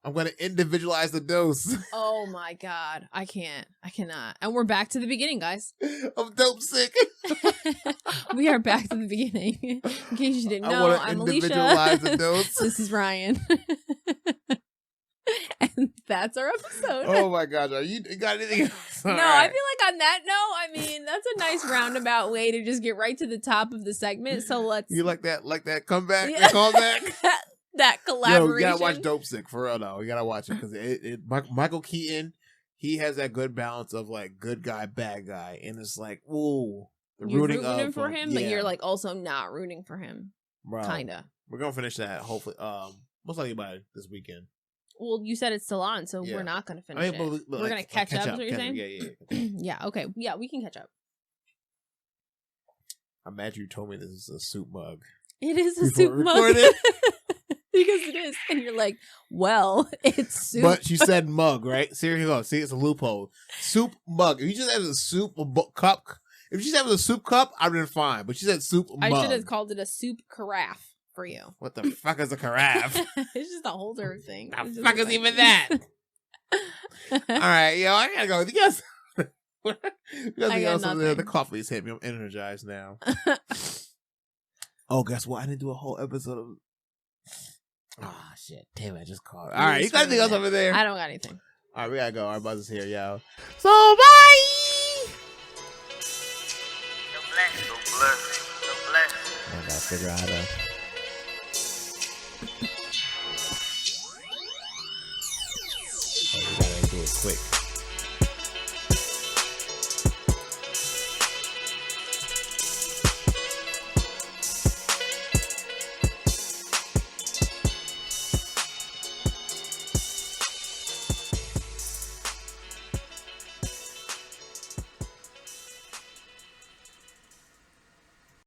I'm going to individualize the dose. Oh my God. I can't. I cannot. And we're back to the beginning, guys. I'm Dopesick. We are back to the beginning. In case you didn't know, I want to I'm individualize Alicia. the dose. This is Ryan. And that's our episode. Oh my gosh. You got anything else? No, I feel like on that note, I mean, that's a nice roundabout way to just get right to the top of the segment. So let's. You like that comeback? Yeah. Callback? That collaboration. Yo, you gotta watch Dopesick for real though. You gotta watch it because Michael Keaton, he has that good balance of like good guy, bad guy, and it's like, ooh, you're rooting for him, but you're like also not rooting for him. Bro, kinda. We're gonna finish that hopefully. Most likely by this weekend. Well, you said it's still on, so we're not gonna finish it. We're gonna catch up. Is what you're saying? Yeah. Yeah. Okay. Yeah, we can catch up. I'm mad you told me this is a soup mug. It is a soup mug. Because it is. And you're like, well, it's soup. But she said mug, right? See, it's a loophole. Soup mug. If you just had a soup cup, if she said it was a soup cup, I'd been fine. But she said soup mug. I should have called it a soup carafe for you. What the fuck is a carafe? It's just a holder thing. The fuck is even that? All right, yo, I gotta go. You guys, the coffee's hit me. I'm energized now. Oh, guess what? I didn't do a whole episode of. Oh shit! Damn it! I just called. All right, you got anything else over there? I don't got anything. All right, we gotta go. Our buzz is here, yo. So bye. No bless. I gotta figure out how to.